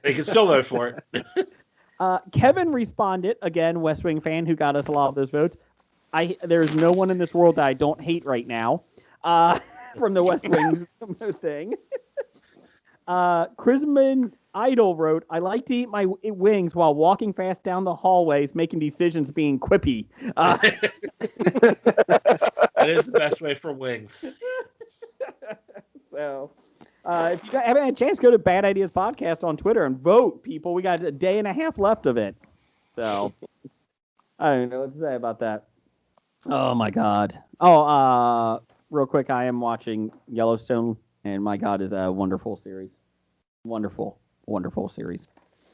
They can still vote for it. Kevin responded, again, West Wing fan who got us a lot of those votes. There's no one in this world that I don't hate right now from the West Wing thing. Chrisman Idol wrote, I like to eat my wings while walking fast down the hallways, making decisions being quippy. That is the best way for wings. So... if you haven't had a chance, go to Bad Ideas Podcast on Twitter and vote, people. We got a day and a half left of it. So, I don't know what to say about that. Oh, my God. Oh, real quick, I am watching Yellowstone, and my God, is a wonderful series. Wonderful, wonderful series.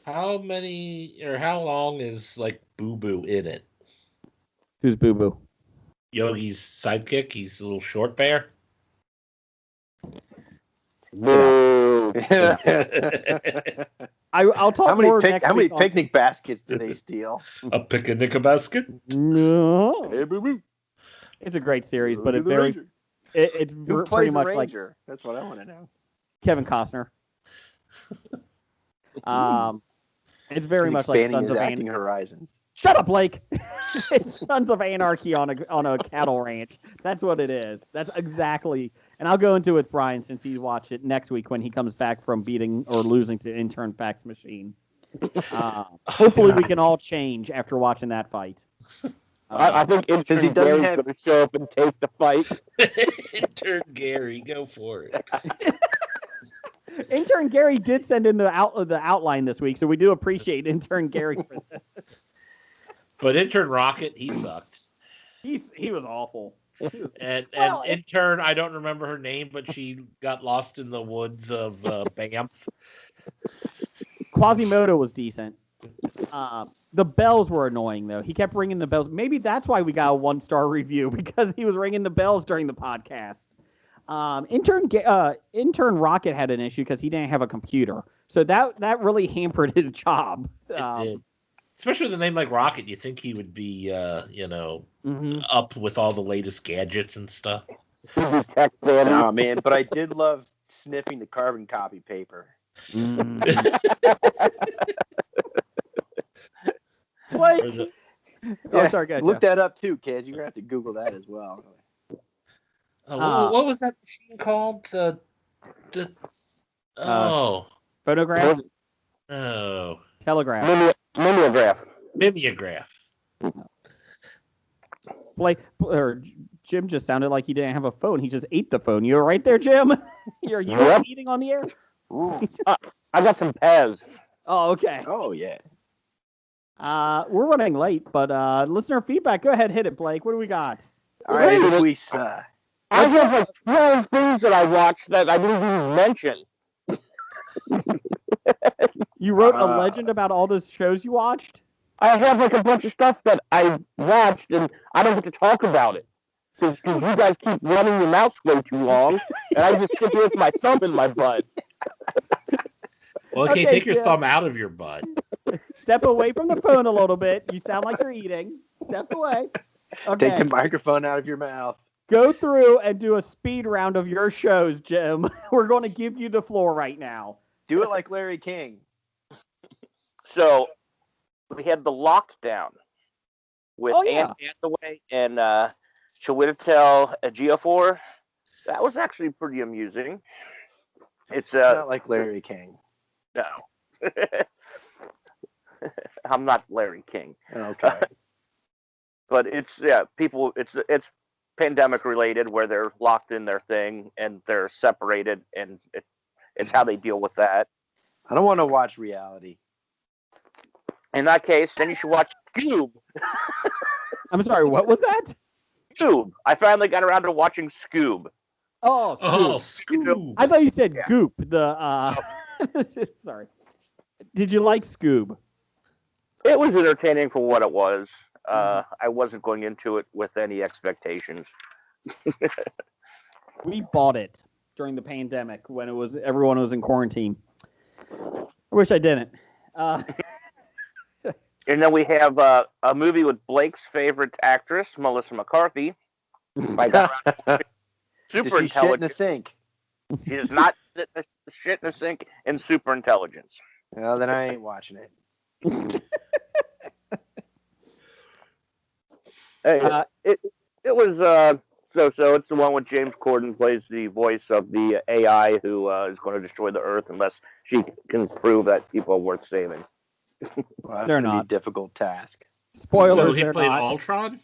How long is, Boo Boo in it? Who's Boo Boo? Yogi's sidekick? He's a little short bear? Boo. I'll talk more next week. How many picnic baskets do they steal? A picnic basket? No. Hey, boo boo. It's a great series, but it's Who pretty plays the much Ranger? like That's what I want to know. Kevin Costner. It's very much like expanding Sons his of acting Anarchy. horizons. Shut up, Blake. It's Sons of Anarchy on a cattle ranch. That's what it is. That's exactly. And I'll go into it with Brian since he watched it next week when he comes back from beating or losing to Intern Fax Machine. Hopefully we can all change after watching that fight. I think Intern Gary's going to show up and take the fight. Intern Gary, go for it. Intern Gary did send in the outline this week, so we do appreciate Intern Gary for this. But Intern Rocket, he sucked. He was awful. And intern, I don't remember her name, but she got lost in the woods of Banff. Quasimodo was decent. The bells were annoying, though. He kept ringing the bells. Maybe that's why we got a 1-star review, because he was ringing the bells during the podcast. Intern Rocket had an issue because he didn't have a computer. So that really hampered his job. It did. Especially with a name like Rocket, you think he would be, up with all the latest gadgets and stuff. Oh, man, but I did love sniffing the carbon copy paper. Like, sorry, go ahead, look Jeff. that up too, kids. You're gonna have to Google that as well. What was that machine called? Photograph? Oh. Telegraph. Mimeograph. Mimeograph. Blake, or Jim just sounded like he didn't have a phone. He just ate the phone. You were right there, Jim? You're eating on the air? I got some Pez. Oh, okay. Oh yeah. We're running late, but listener feedback. Go ahead, hit it, Blake. What do we got? All right, this week's. I have like 12 things that I watched that I didn't even mention. You wrote a legend about all those shows you watched? I have like a bunch of stuff that I watched and I don't get to talk about it. Because you guys keep running your mouths way too long, and I just sit here with my thumb in my butt. Well, okay, take your thumb out of your butt. Step away from the phone a little bit. You sound like you're eating. Step away. Okay. Take the microphone out of your mouth. Go through and do a speed round of your shows, Jim. We're going to give you the floor right now. Do it like Larry King. So, we had the Lockdown with Anne Hathaway and Chiwetel Ejiofor. That was actually pretty amusing. It's not like Larry King. No. I'm not Larry King. Okay. But it's pandemic related where they're locked in their thing and they're separated, and it's how they deal with that. I don't want to watch reality. In that case, then you should watch Scoob. I'm sorry, what was that? Scoob. I finally got around to watching Scoob. Oh, Scoob. I thought you said Goop. Sorry. Did you like Scoob? It was entertaining for what it was. I wasn't going into it with any expectations. We bought it during the pandemic when everyone was in quarantine. I wish I didn't. And then we have a movie with Blake's favorite actress, Melissa McCarthy. Super Does she shit in the sink? She does not shit in the sink in Super Intelligence. Well, then I ain't watching it. It was so. It's the one with James Corden plays the voice of the AI who is going to destroy the Earth unless she can prove that people are worth saving. Well, that's They're gonna not. be a difficult task. Spoilers. So he they're played not. Ultron?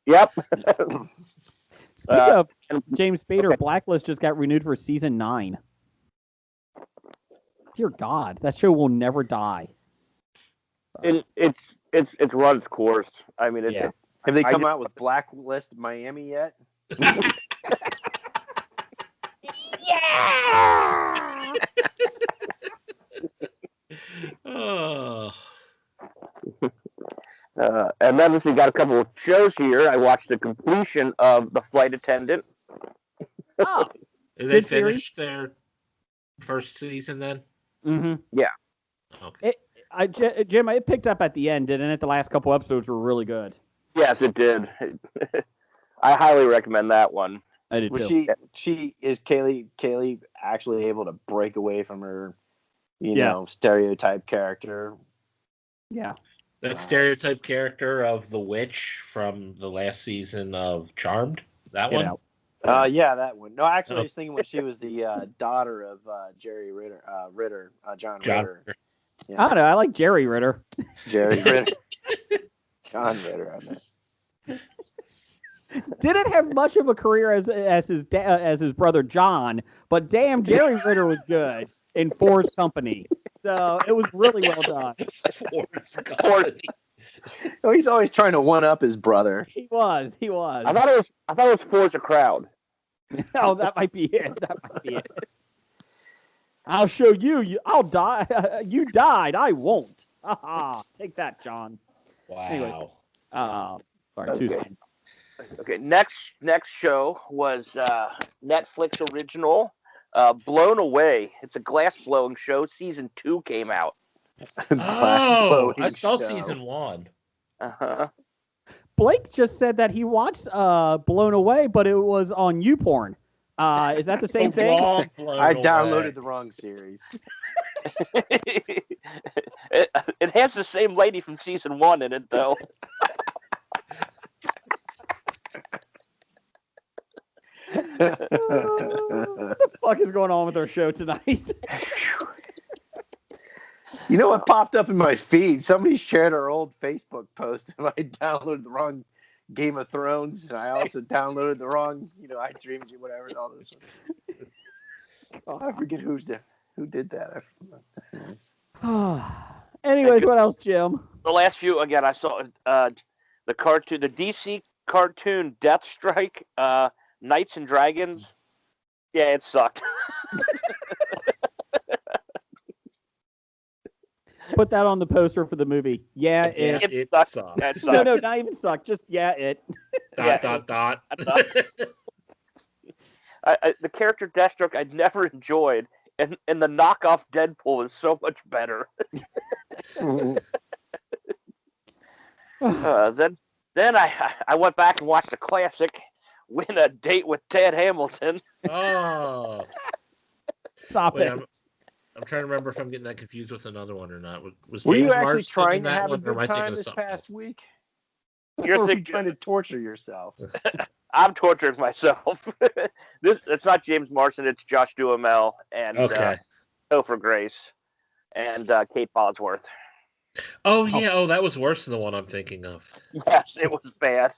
Yep. Speaking of James Spader, Blacklist just got renewed for season 9. Dear God, that show will never die. It's run its course. I mean, Yeah. Have they come out with Blacklist Miami yet? yeah. Oh. And then we got a couple of shows here. I watched the completion of The Flight Attendant. Oh. Did they Good series. finish their first season then? Mm-hmm. Yeah. Okay. Jim, it picked up at the end, didn't it? The last couple episodes were really good. Yes, it did. I highly recommend that one. I did Was too. she is Kaylee actually able to break away from her, Yes. stereotype character? Yeah. That stereotype character of the witch from the last season of Charmed? That Get one? out. Yeah, that one. No, actually, I was thinking when she was the daughter of Jerry Ritter, John Ritter. I don't know. I like Jerry Ritter. Jerry Ritter. John Ritter, I meant. Didn't have much of a career as his brother John, but damn, Jerry Ritter was good in Forrest Company. So it was really well done. Oh, he's always trying to one up his brother. He was. I thought it was Force a Crowd. Oh, that might be it. I'll show you. I'll die. You died. I won't. Take that, John. Wow. Anyways. Sorry, too soon. Okay, next show was Netflix original, Blown Away. It's a glass blowing show. Season 2 came out. Oh, I saw season 1. Uh-huh. Blake just said that he watched Blown Away, but it was on YouPorn. Is that the same thing? I downloaded the wrong series. It has the same lady from season 1 in it, though. What the fuck is going on with our show tonight? You know what popped up in my feed? Somebody shared our old Facebook post, and I downloaded the wrong Game of Thrones, and I also downloaded the wrong, I Dreamed You, whatever, all this. I forget who did that. Anyways, what else, Jim? The last few, again, I saw the DC cartoon Deathstrike, Knights and Dragons. Yeah, it sucked. Put that on the poster for the movie. Yeah, it sucked. No, not even sucked. Just it. Dot. The character Deathstroke I'd never enjoyed, and the knockoff Deadpool is so much better. Then I went back and watched a classic, Win a Date with Ted Hamilton. Oh. Stop it. I'm trying to remember if I'm getting that confused with another one or not. Were you actually trying to have a good time this past week? You're trying to torture yourself. I'm torturing myself. It's not James Marsden, it's Josh Duhamel and Topher Grace and Kate Bosworth. Oh, yeah. Oh, that was worse than the one I'm thinking of. Yes, it was bad.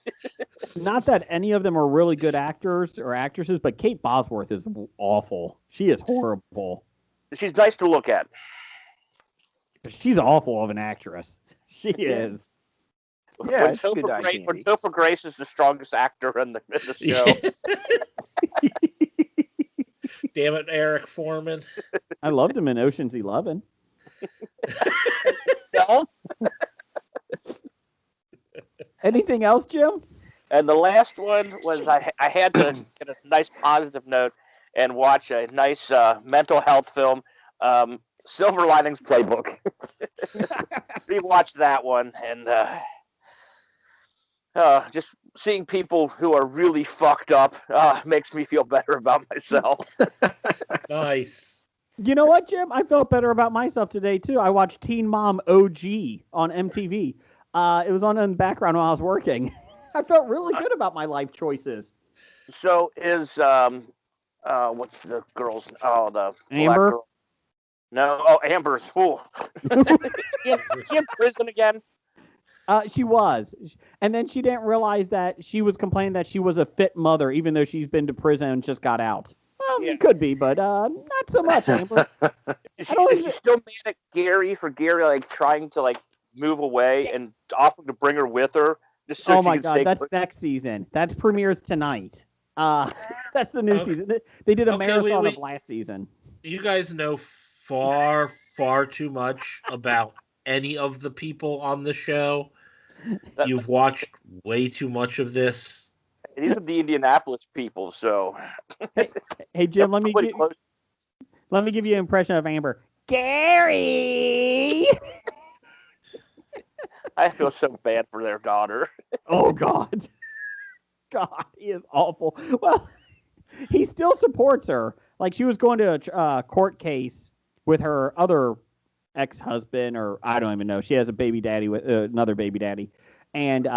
Not that any of them are really good actors or actresses, but Kate Bosworth is awful. She is horrible. She's nice to look at. She's awful of an actress. She is. Yeah, when Topher Grace is the strongest actor in the show. Damn it, Eric Foreman. I loved him in Ocean's 11. No? Anything else, Jim? And the last one was I had to get a nice positive note and watch a nice mental health film, Silver Linings Playbook. Rewatched that one, and just seeing people who are really fucked up makes me feel better about myself. Nice. You know what, Jim? I felt better about myself today, too. I watched Teen Mom OG on MTV. It was on in the background while I was working. I felt really good about my life choices. So is what's the girl's? Oh, the Amber. Girl. No, Amber's. Oh. Is she in prison again? She was, and then she didn't realize that she was complaining that she was a fit mother, even though she's been to prison and just got out. Well, it could be, but not so much, Amber. Is she still mad at Gary for Gary trying to move away and offering to bring her with her? Just so oh my God, that's next season. That premieres tonight. That's the new season. They did a marathon of last season. You guys know far, far too much about any of the people on the show. You've watched way too much of this. These are the Indianapolis people, so. Hey Jim, let me give you an impression of Amber. Gary. I feel so bad for their daughter. Oh God, he is awful. Well, he still supports her. Like she was going to a court case with her other ex-husband, or I don't even know. She has a baby daddy with another baby daddy, and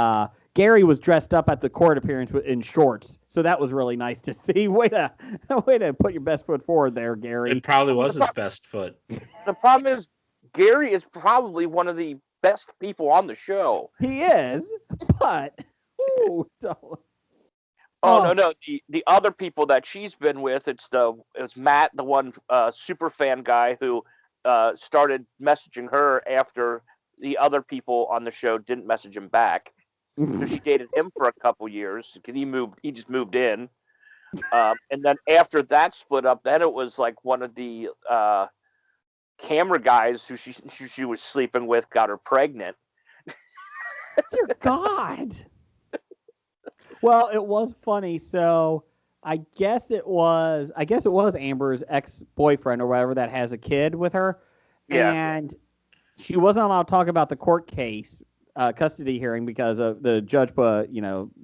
Gary was dressed up at the court appearance in shorts. So that was really nice to see. Way to put your best foot forward there, Gary. It probably was his best foot. The problem is Gary is probably one of the best people on the show. He is, but no. The other people that she's been with, it's Matt, the one super fan guy who started messaging her after the other people on the show didn't message him back. So she dated him for a couple years because he just moved in. And then after that split up, then it was like one of the camera guys who she was sleeping with got her pregnant. Dear God. Well, it was funny. So I guess it was Amber's ex-boyfriend or whatever that has a kid with her. Yeah. And she wasn't allowed to talk about the court case, custody hearing, because of the judge,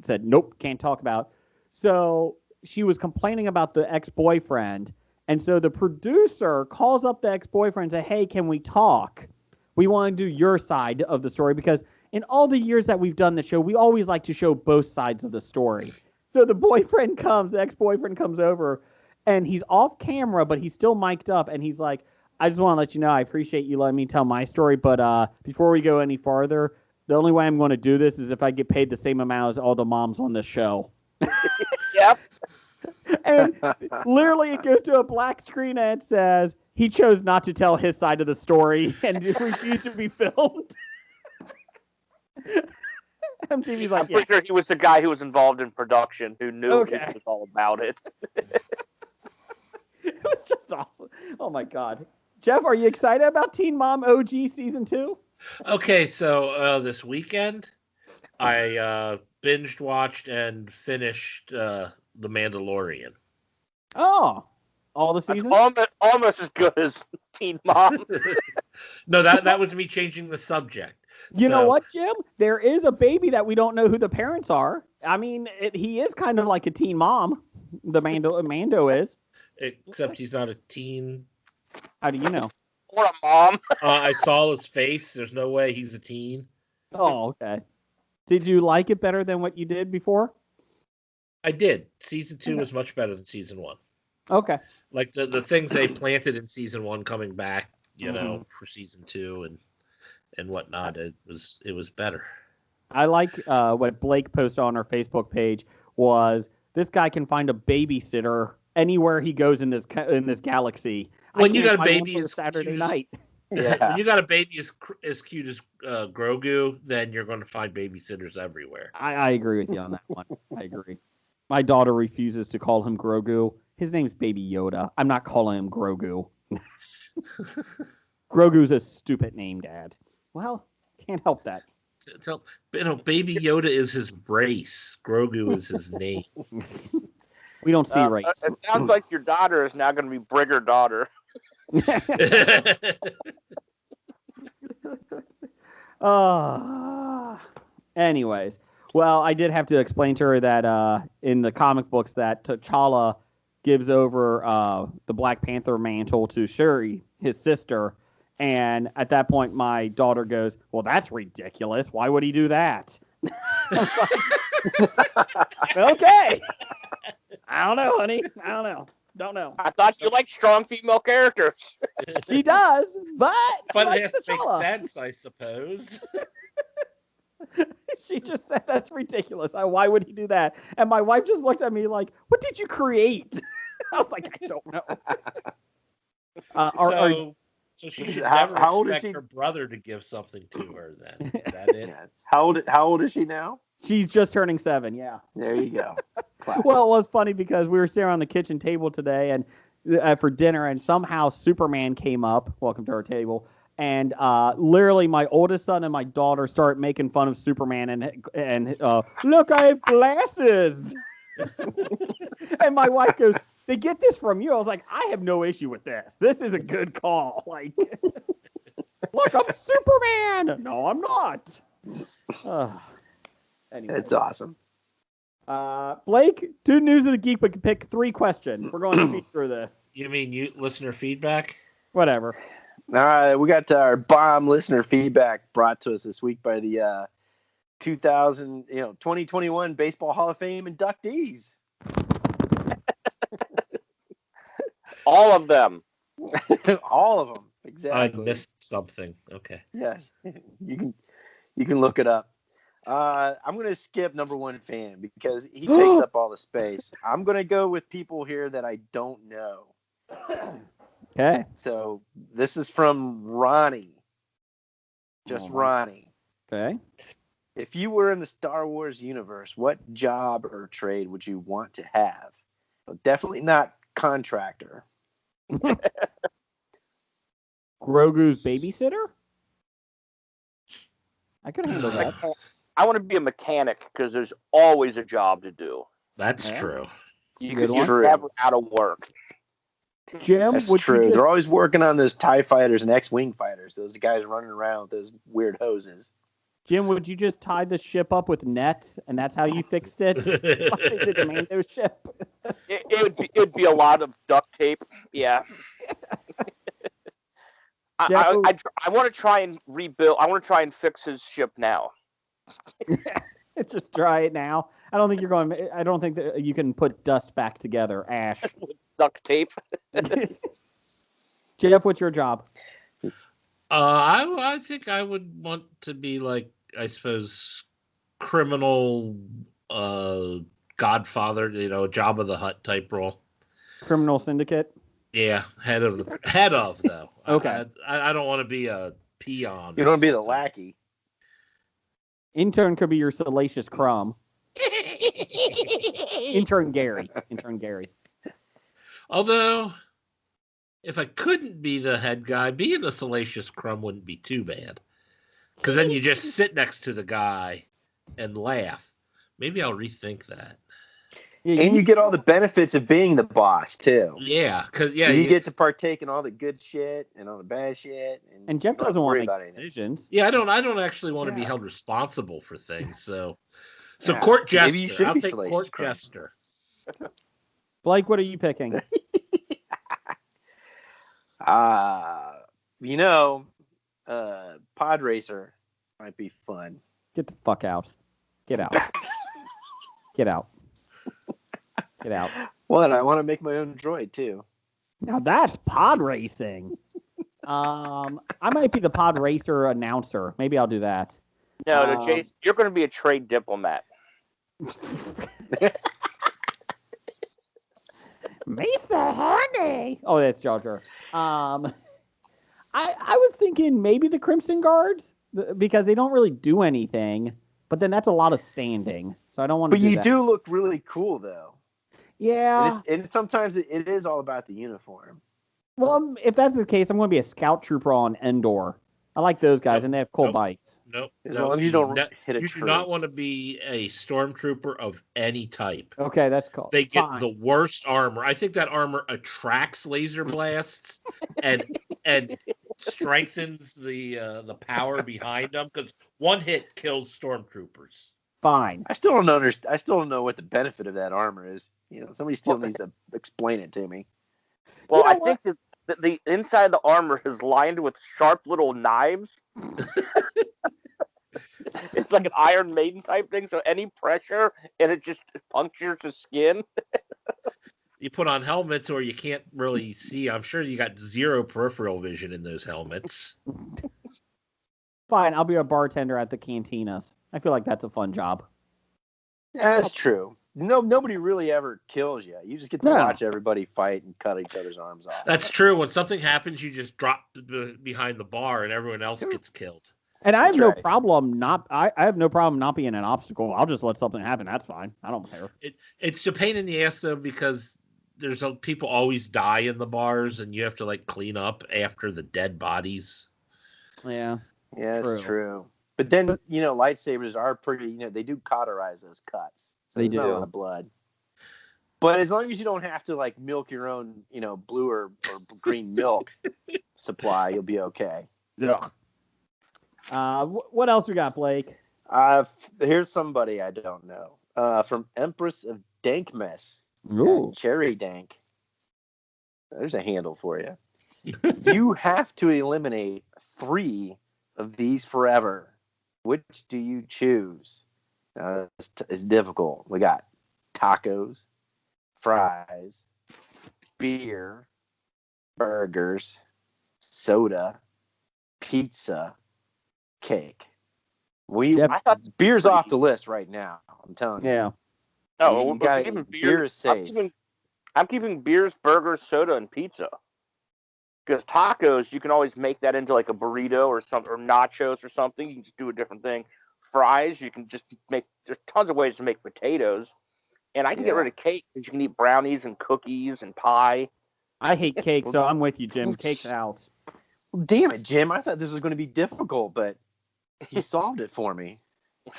said, nope, can't talk about. So she was complaining about the ex-boyfriend. And so the producer calls up the ex-boyfriend and says, hey, can we talk? We want to do your side of the story, because in all the years that we've done the show, we always like to show both sides of the story. So the ex-boyfriend comes over, and he's off camera, but he's still mic'd up, and he's like, I just want to let you know, I appreciate you letting me tell my story, but before we go any farther, the only way I'm going to do this is if I get paid the same amount as all the moms on this show. Yep. And literally it goes to a black screen and it says, he chose not to tell his side of the story and refused to be filmed. MTV's like, I'm pretty sure he was the guy who was involved in production, who knew it was all about it. It was just awesome. Oh my God. Jeff, are you excited about Teen Mom OG Season 2? Okay, so this weekend, I binged, watched, and finished The Mandalorian. Oh, all the seasons? Almost as good as Teen Mom. No, that was me changing the subject. You know what, Jim? There is a baby that we don't know who the parents are. I mean, he is kind of like a teen mom. The Mando is. Except he's not a teen. How do you know? Or a mom. I saw his face. There's no way he's a teen. Oh, okay. Did you like it better than what you did before? I did. Season 2 was much better than Season 1. Okay. Like the things they planted in Season 1 coming back, know, for Season 2 and whatnot, it was better. I like what Blake posted on our Facebook page was, this guy can find a babysitter anywhere he goes in this galaxy. When you got a baby as Saturday night. Yeah. When you got a baby as cute as Grogu, then you're going to find babysitters everywhere. I agree with you on that one. I agree. My daughter refuses to call him Grogu. His name's Baby Yoda. I'm not calling him Grogu. Grogu's a stupid name, Dad. Well, can't help that. So, Baby Yoda is his race. Grogu is his name. We don't see race. It sounds like your daughter is now going to be Brigger daughter. Anyways, well, I did have to explain to her that in the comic books that T'Challa gives over the Black Panther mantle to Shuri, his sister, and at that point my daughter goes, well, that's ridiculous. Why would he do that? Okay. I don't know, honey. I don't know. Don't know. I thought you liked strong female characters. She does, but it has to make sense, I suppose. She just said that's ridiculous. Why would he do that? And my wife just looked at me like, what did you create? I was like, I don't know. So she should never expect her brother to give something to her then. Is that it? Yeah. How old is she now? She's just turning 7, yeah. There you go. Well, it was funny because we were sitting around the kitchen table today and for dinner, and somehow Superman came up. Welcome to our table. And literally my oldest son and my daughter started making fun of Superman and look, I have glasses. And my wife goes, they get this from you. I was like, I have no issue with this. This is a good call. Like, look, I'm Superman. No, I'm not. Anyway. It's awesome. Blake, do News of the Geek, but pick 3 questions. We're going to feed through this. You mean listener feedback? Whatever. All right, we got our bomb listener feedback brought to us this week by the 2021 Baseball Hall of Fame inductees. All of them. All of them. Exactly. I missed something. Okay. Yes. You can look it up. I'm going to skip number 1 fan because he takes up all the space. I'm going to go with people here that I don't know. Okay. So this is from Ronnie. Just Ronnie. Okay. If you were in the Star Wars universe, what job or trade would you want to have? but definitely not contractor. Grogu's babysitter? I could handle that. I want to be a mechanic because there's always a job to do. That's Yeah. true. You're never out of work. Jim, That's would true. you just They're always working on those TIE fighters and X-Wing fighters. Those guys running around with those weird hoses. Jim, would you just tie the ship up with nets, and that's how you fixed it? Like the Mando ship. It'd be a lot of duct tape. Yeah. I want to try and rebuild. I want to try and fix his ship now. Just try it now. I don't think you're going. I don't think that you can put dust back together. Ash. Duct tape. Jeff, what's your job? I think I would want to be like, I suppose, criminal Godfather, Jabba the Hutt type role. Criminal syndicate. Yeah, head of though. Okay. I don't want to be a peon. You don't want to be the lackey. Intern could be your Salacious Crumb. Intern Gary. Although, if I couldn't be the head guy, being a Salacious Crumb wouldn't be too bad. Because then you just sit next to the guy and laugh. Maybe I'll rethink that. Yeah, And you get all the benefits of being the boss, too. Yeah, because you get to partake in all the good shit and all the bad shit. And Jeff doesn't want to about make anything. decisions. Yeah, I don't actually want to be held responsible for things. So Yeah. court Maybe you jester. should I'll be take Salacious court Crumb. jester. Blake, what are you picking? Pod racer might be fun. Get the fuck out. Get out. Get out. Get out. What? I want to make my own droid too. Now that's pod racing. I might be the pod racer announcer. Maybe I'll do that. No, Chase, you're going to be a trade diplomat. Mesa Honey. Oh, that's Jar Jar. I was thinking maybe the Crimson Guards because they don't really do anything, but then that's a lot of standing, so I don't want to. But you do look really cool though. Yeah. And sometimes it is all about the uniform. Well, if that's the case, I'm going to be a scout trooper on Endor. I like those guys, and they have cool bikes. Nope. As long as you don't hit a You tree. do not want to be a stormtrooper of any type. Okay, that's cool. They get Fine. the worst armor. I think that armor attracts laser blasts and strengthens the power behind them because one hit kills stormtroopers. Fine. I still don't understand. I still don't know what the benefit of that armor is. Somebody still needs to explain it to me. Well, I think that the inside of the armor is lined with sharp little knives. It's like an Iron Maiden type thing, so any pressure and it just punctures the skin. You put on helmets or you can't really see. I'm sure you got zero peripheral vision in those helmets. Fine, I'll be a bartender at the cantinas. I feel like that's a fun job. Yeah, that's true. Nobody really ever kills you. You just get to watch everybody fight and cut each other's arms off. That's true. When something happens, you just drop behind the bar and everyone else gets killed. And I have no problem I have no problem not being an obstacle. I'll just let something happen. That's fine. I don't care. It's a pain in the ass though because people always die in the bars and you have to clean up after the dead bodies. Yeah. Yeah, that's true. But then, lightsabers are pretty, they do cauterize those cuts. So they there's do. not a lot of blood. But as long as you don't have to milk your own, blue or green milk supply, you'll be okay. Yeah. What else we got, Blake? Here's somebody I don't know. From Empress of Dankmess. Ooh. Cherry Dank. There's a handle for you. You have to eliminate 3 of these forever. Which do you choose? It's difficult. We got tacos, fries, beer, burgers, soda, pizza, cake. I thought beer's off the list right now. I'm telling you. Yeah. No, beer is safe. I'm keeping beers, burgers, soda, and pizza. Because tacos, you can always make that into a burrito or something, or nachos or something. You can just do a different thing. Fries, you can just make. There's tons of ways to make potatoes. And I can get rid of cake because you can eat brownies and cookies and pie. I hate cake, so I'm with you, Jim. Cake's out. Well, damn it, Jim! I thought this was going to be difficult, but you solved it for me.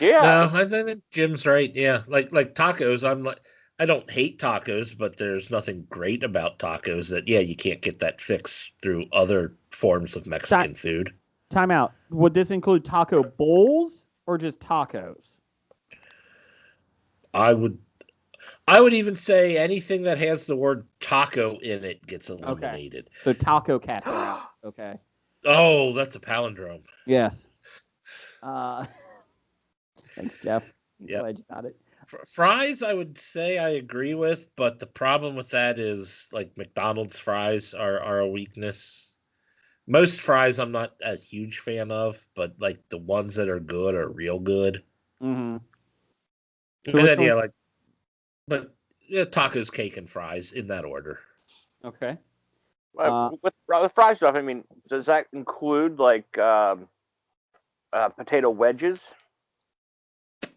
Yeah. No, I think Jim's right. Yeah, like tacos. I don't hate tacos, but there's nothing great about tacos that you can't get that fix through other forms of Mexican food. Time out. Would this include taco bowls or just tacos? I would even say anything that has the word taco in it gets eliminated. Okay. So taco cats are out. Okay. Oh, that's a palindrome. Yes. Thanks, Jeff. Yeah. Glad you got it. Fries, I would say I agree with, but the problem with that is like McDonald's fries are a weakness. Most fries I'm not a huge fan of, but like the ones that are good are real good. Mm-hmm. So and then tacos, cake, and fries in that order. Okay. With fry stuff, I mean, does that include like potato wedges?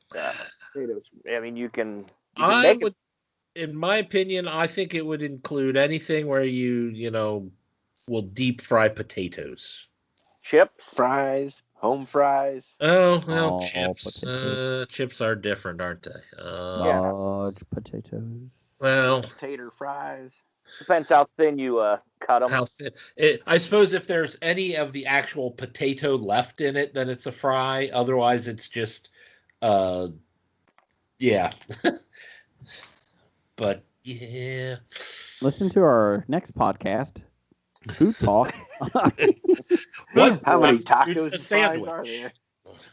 Potatoes. I mean, you can make it. In my opinion, I think it would include anything where you will deep fry potatoes. Chips, fries, home fries. Oh well, chips are different, aren't they? Large potatoes. Well, tater fries. Depends how thin you cut them. How thin? I suppose if there's any of the actual potato left in it, then it's a fry. Otherwise, it's just, yeah. But yeah. Listen to our next podcast, Food Talk. How many tacos and fries are there?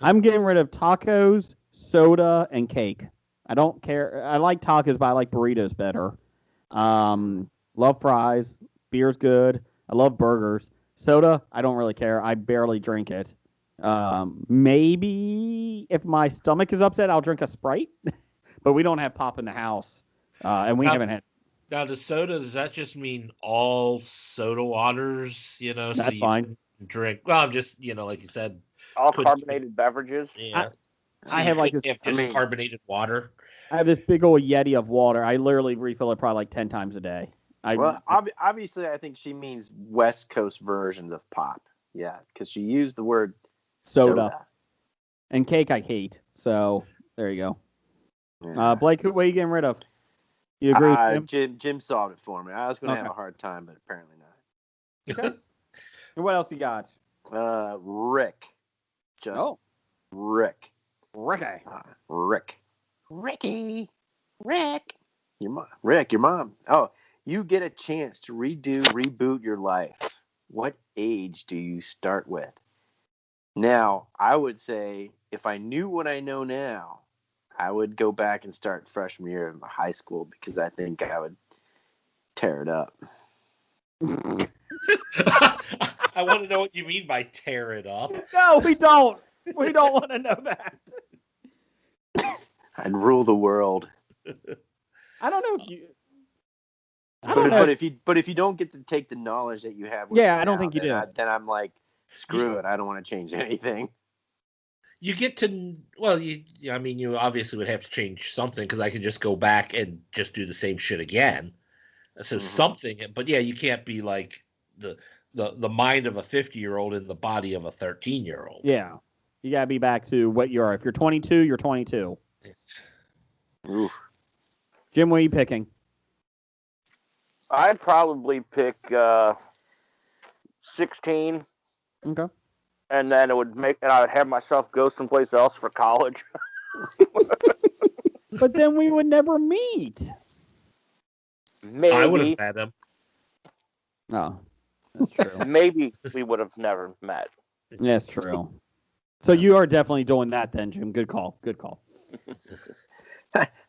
I'm getting rid of tacos, soda, and cake. I don't care. I like tacos, but I like burritos better. Love fries. Beer's good. I love burgers. Soda, I don't really care. I barely drink it. Maybe if my stomach is upset, I'll drink a Sprite. But we don't have pop in the house, and we haven't had. Now, does that just mean all soda waters? So that's fine. Drink. Well, I'm just like you said, all carbonated beverages. Yeah. I have like this. Carbonated water. I have this big old Yeti of water. I literally refill it probably like 10 times a day. Obviously, I think she means West Coast versions of pop. Yeah, because she used the word soda. And cake I hate. So there you go. Yeah. Blake, what are you getting rid of? You agree with Jim? Jim solved it for me. I was going to have a hard time, but apparently not. Okay. And what else you got? Rick. Rick. Ricky. Ricky. Rick. Your mom. Oh, you get a chance to reboot your life. What age do you start with? Now, I would say if I knew what I know now, I would go back and start freshman year of high school because I think I would tear it up. I want to know what you mean by tear it up. No, we don't. We don't want to know that. I'd rule the world. I don't know if you. But if you don't get to take the knowledge that you have, I don't think you do. Then I'm like, screw it. I don't want to change anything. You get to you obviously would have to change something because I could just go back and just do the same shit again. So something, but you can't be like the mind of a 50-year-old in the body of a 13-year-old. Yeah, you gotta be back to what you are. If you're 22, you're 22. Oof. Jim, what are you picking? I'd probably pick 16. Okay. And then I would have myself go someplace else for college. But then we would never meet. Maybe. I would have met him. Oh, that's true. Maybe we would have never met. That's true. So you are definitely doing that then, Jim. Good call. Good call.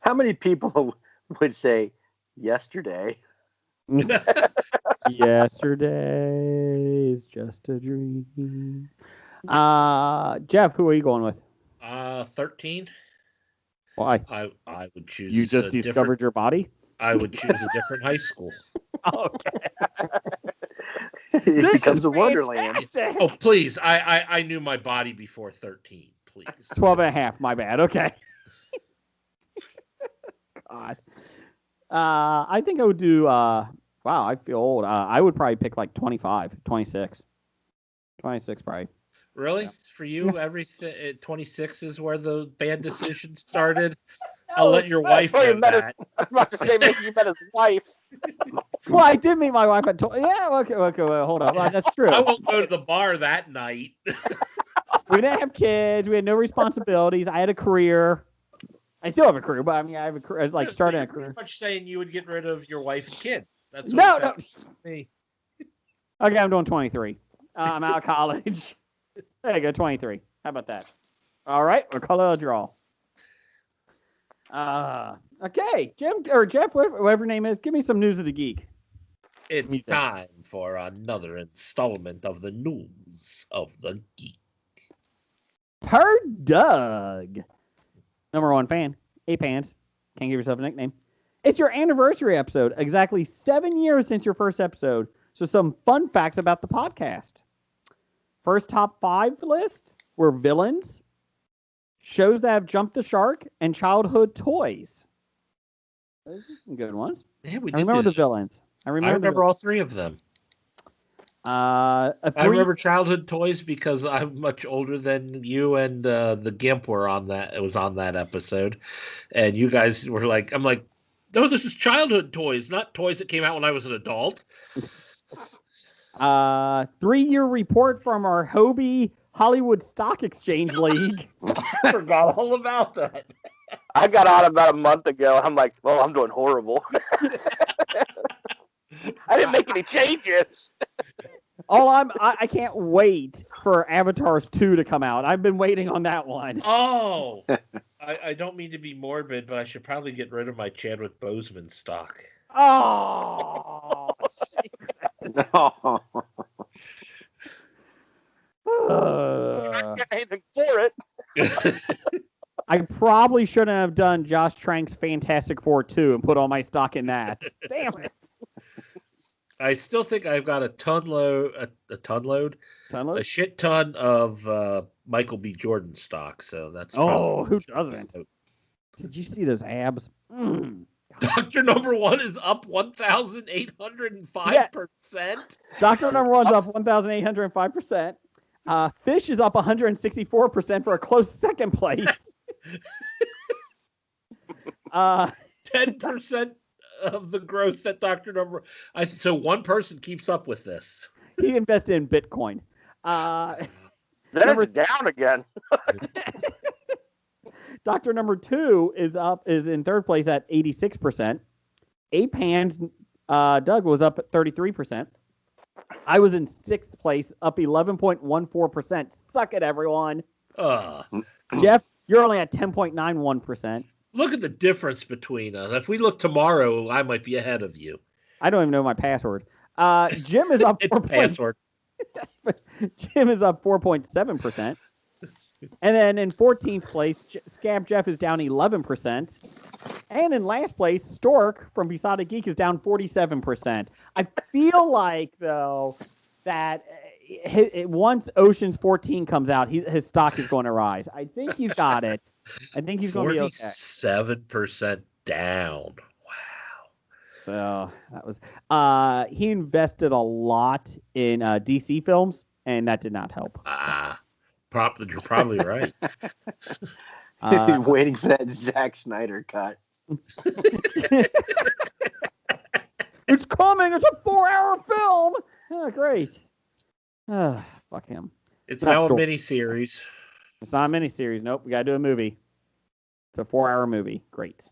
How many people would say yesterday? Yesterday is just a dream. Jeff, who are you going with? 13. Why? I would choose. You just discovered your body? I would choose a different high school. Okay. It becomes a wonderland. Oh, please. I knew my body before 13. Please. 12 and a half. My bad. Okay. God. I think I would do. Wow, I feel old. I would probably pick like 25, 26. 26 probably. Really? Yeah. For you, everything 26 is where the bad decision started. I'll let your wife know that. I was about to say maybe you met his wife. Well, I did meet my wife at. Yeah, okay, well, hold on. Well, that's true. I won't go to the bar that night. We didn't have kids. We had no responsibilities. I had a career. I still have a career, but I mean, I have a career. It's like starting a career. Pretty much saying you would get rid of your wife and kids. That's what No. it sounds to me. Okay, I'm doing 23. I'm out of college. There you go, 23. How about that? All right, we'll call it a draw. Okay, Jim or Jeff, whatever your name is, give me some news of the geek. It's time for another installment of the news of the geek. Per Doug. Number one fan. A-Pants. Can't give yourself a nickname. It's your anniversary episode. Exactly 7 years since your first episode. So some fun facts about the podcast. First top 5 list were villains, shows that have jumped the shark, and childhood toys. Those are some good ones. Yeah, we I remember the villains. I remember all 3 of them. I remember childhood toys because I'm much older than you and the Gimp were on that. It was on that episode, and you guys were like, "I'm like, no, this is childhood toys, not toys that came out when I was an adult." 3-year report from our Hobie Hollywood Stock Exchange League. I forgot all about that. I got on about a month ago. I'm like, well, I'm doing horrible. I didn't make any changes. I can't wait for Avatars 2 to come out. I've been waiting on that one. Oh, I don't mean to be morbid, but I should probably get rid of my Chadwick Boseman stock. Oh, No. I don't get anything for it. I probably shouldn't have done Josh Trank's Fantastic Four 2 and put all my stock in that. Damn it. I still think I've got a shit ton of Michael B. Jordan stock. So that's who doesn't? Did you see those abs? Doctor Number One is up 1,805%. Doctor Number One's up 1,805%. Fish is up 164% for a close second place. 10% of the growth that Doctor Number. So one person keeps up with this. He invested in Bitcoin. Then it's down again. Doctor Number 2 is in third place at 86%. A-Pans Doug was up at 33%. I was in sixth place, up 11.14%. Suck it, everyone. Jeff, you're only at 10.91%. Look at the difference between us. If we look tomorrow, I might be ahead of you. I don't even know my password. Jim is up. It's password. Jim is up 4.7%. And then in 14th place, Scab Jeff is down 11%. And in last place, Stork from Besotted Geek is down 47%. I feel like, though, that once Ocean's 14 comes out, his stock is going to rise. I think he's got it. I think he's going to be okay. 47% down. Wow. So that was he invested a lot in DC films, and that did not help. You're probably right. He's been waiting for that Zack Snyder cut. It's coming. It's a 4-hour film. Oh, great. Fuck him. It's now a miniseries. It's not a miniseries. Nope. We got to do a movie. It's a 4-hour movie. Great.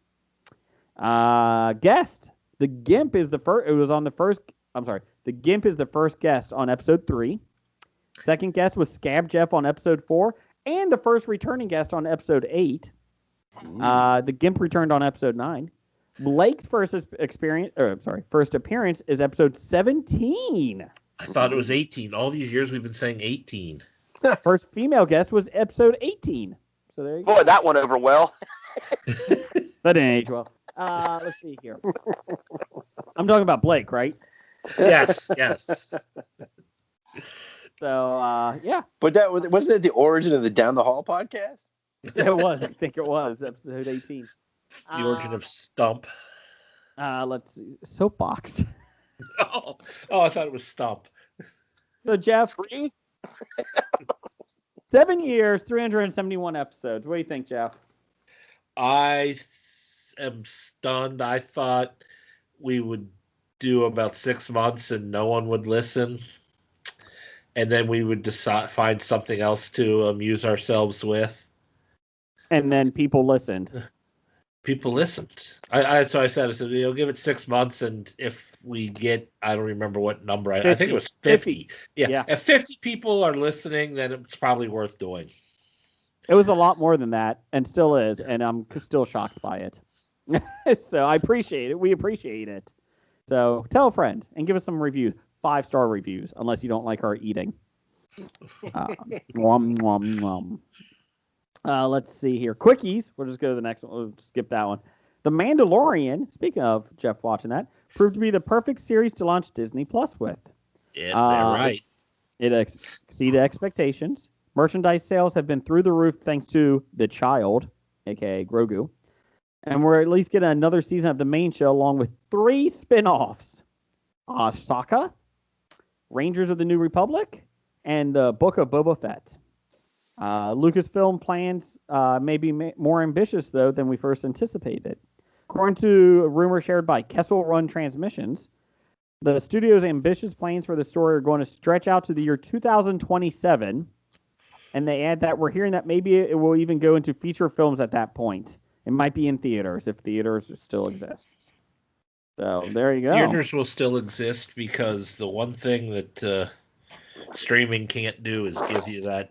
Guest. The Gimp is the first. It was on the first. I'm sorry. The Gimp is the first guest on episode 3. Second guest was Scab Jeff on episode 4, and the first returning guest on episode 8. The Gimp returned on episode 9. Blake's first appearance is episode 17. I thought it was 18. All these years we've been saying 18. First female guest was episode 18. So there you go. Boy, that went over well. That didn't age well. Let's see here. I'm talking about Blake, right? Yes. So, yeah. But wasn't it the origin of the Down the Hall podcast? It was. I think it was episode 18. The origin of Stump. Let's see. Soapbox. Oh, I thought it was Stump. So, Jeff, 3? 7 years, 371 episodes. What do you think, Jeff? I am stunned. I thought we would do about 6 months and no one would listen. And then we would find something else to amuse ourselves with. And then people listened. People listened. I said, give it 6 months, and if we get, I don't remember what number. I think it was 50. Yeah. If 50 people are listening, then it's probably worth doing. It was a lot more than that, and still is, and I'm still shocked by it. So I appreciate it. We appreciate it. So tell a friend and give us some reviews. 5-star reviews, unless you don't like our eating. Nom, nom, nom. Let's see here. Quickies. We'll just go to the next one. We'll skip that one. The Mandalorian, speaking of Jeff watching that, proved to be the perfect series to launch Disney Plus with. Yeah, they're right. It exceeded expectations. Merchandise sales have been through the roof thanks to The Child, a.k.a. Grogu. And we're at least getting another season of the main show along with 3 spin-offs. Ahsoka, Rangers of the New Republic, and the Book of Boba Fett. Lucasfilm plans may be more ambitious, though, than we first anticipated. According to a rumor shared by Kessel Run Transmissions, the studio's ambitious plans for the story are going to stretch out to the year 2027, and they add that we're hearing that maybe it will even go into feature films at that point. It might be in theaters, if theaters still exist. So, there you go. Theaters will still exist because the one thing that streaming can't do is give you the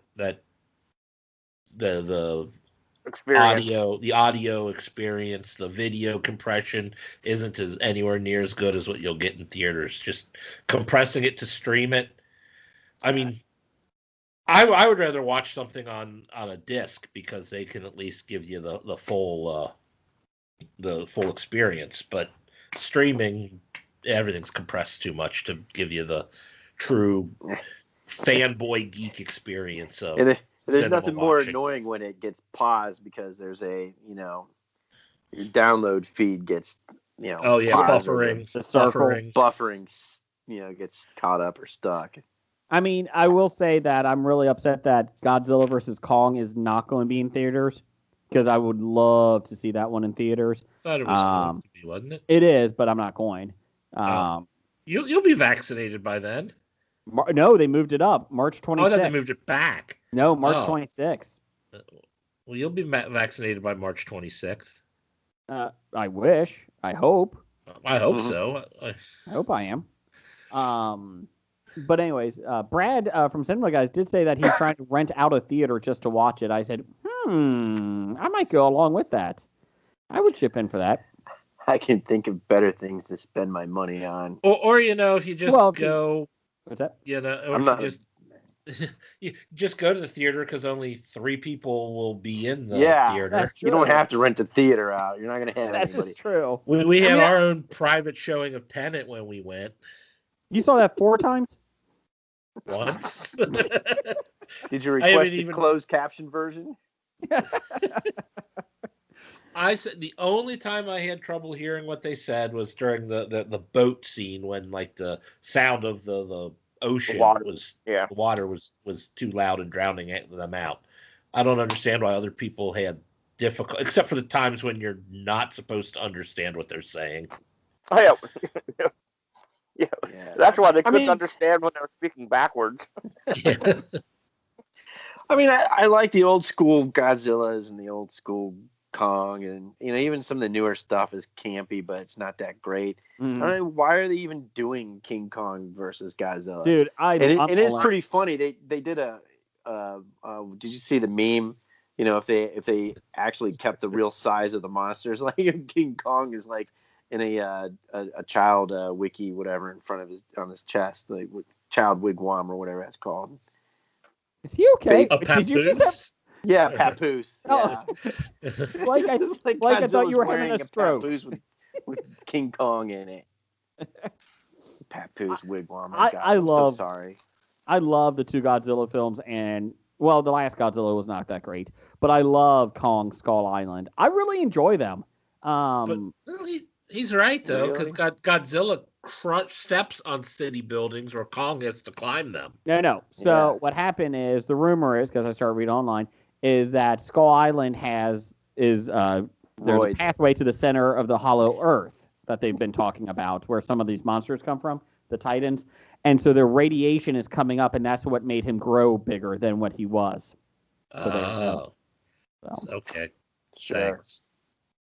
audio experience. The video compression isn't anywhere near as good as what you'll get in theaters. Just compressing it to stream it. I mean, I would rather watch something on a disc because they can at least give you the full experience. But streaming, everything's compressed too much to give you the true fanboy geek experience of. There's nothing more annoying when it gets paused because there's your download feed gets buffering gets caught up or stuck. I mean, I will say that I'm really upset that Godzilla vs. Kong is not going to be in theaters because I would love to see that one in theaters. I thought it was going to be, wasn't it? It is, but I'm not going. You'll be vaccinated by then. No, they moved it up. March 26th. Oh, I thought they moved it back. No, March 26th. Well, you'll be vaccinated by March 26th. I wish. I hope. I hope so. I hope I am. But anyways, Brad from Cinema Guys did say that he's trying to rent out a theater just to watch it. I said, I might go along with that. I would chip in for that. I can think of better things to spend my money on. Or if you just go... What's that? You just go to the theater because only 3 people will be in the theater. That's true. You don't have to rent the theater out. You're not going to have anybody. That's true. We had our own private showing of Tenet when we went. You saw that 4 times? Once. Did you request the closed caption version? I said the only time I had trouble hearing what they said was during the boat scene when the sound of the ocean the water was too loud and drowning them out. I don't understand why other people had difficult, except for the times when you're not supposed to understand what they're saying. Oh, yeah. That's why they couldn't understand when they were speaking backwards. Yeah. I mean, I like the old school Godzillas and the old school Kong, and even some of the newer stuff is campy, but it's not that great. Mm-hmm. I mean, why are they even doing King Kong versus Godzilla? Dude, it is pretty funny. They did did you see the meme? If they actually kept the real size of the monsters, like King Kong is like in a child wiki whatever in front of his chest, like child wigwam or whatever that's called. Is he okay? A papoose? Yeah, papoose. Yeah. I thought you were having a stroke. Papoose with King Kong in it. Papoose wigwam. I'm so sorry. I love the 2 Godzilla films, and the last Godzilla was not that great, but I love Kong Skull Island. I really enjoy them. But He's right though, because Really? Godzilla steps on city buildings where Kong has to climb them. No. So Yeah. what happened is the rumor is, because I started reading online, is that Skull Island there's a Roids. pathway to the center of the Hollow Earth that they've been talking about, where some of these monsters come from, the Titans, and so their radiation is coming up, and that's what made him grow bigger than what he was. So there you go. So, Okay. Sure. Thanks.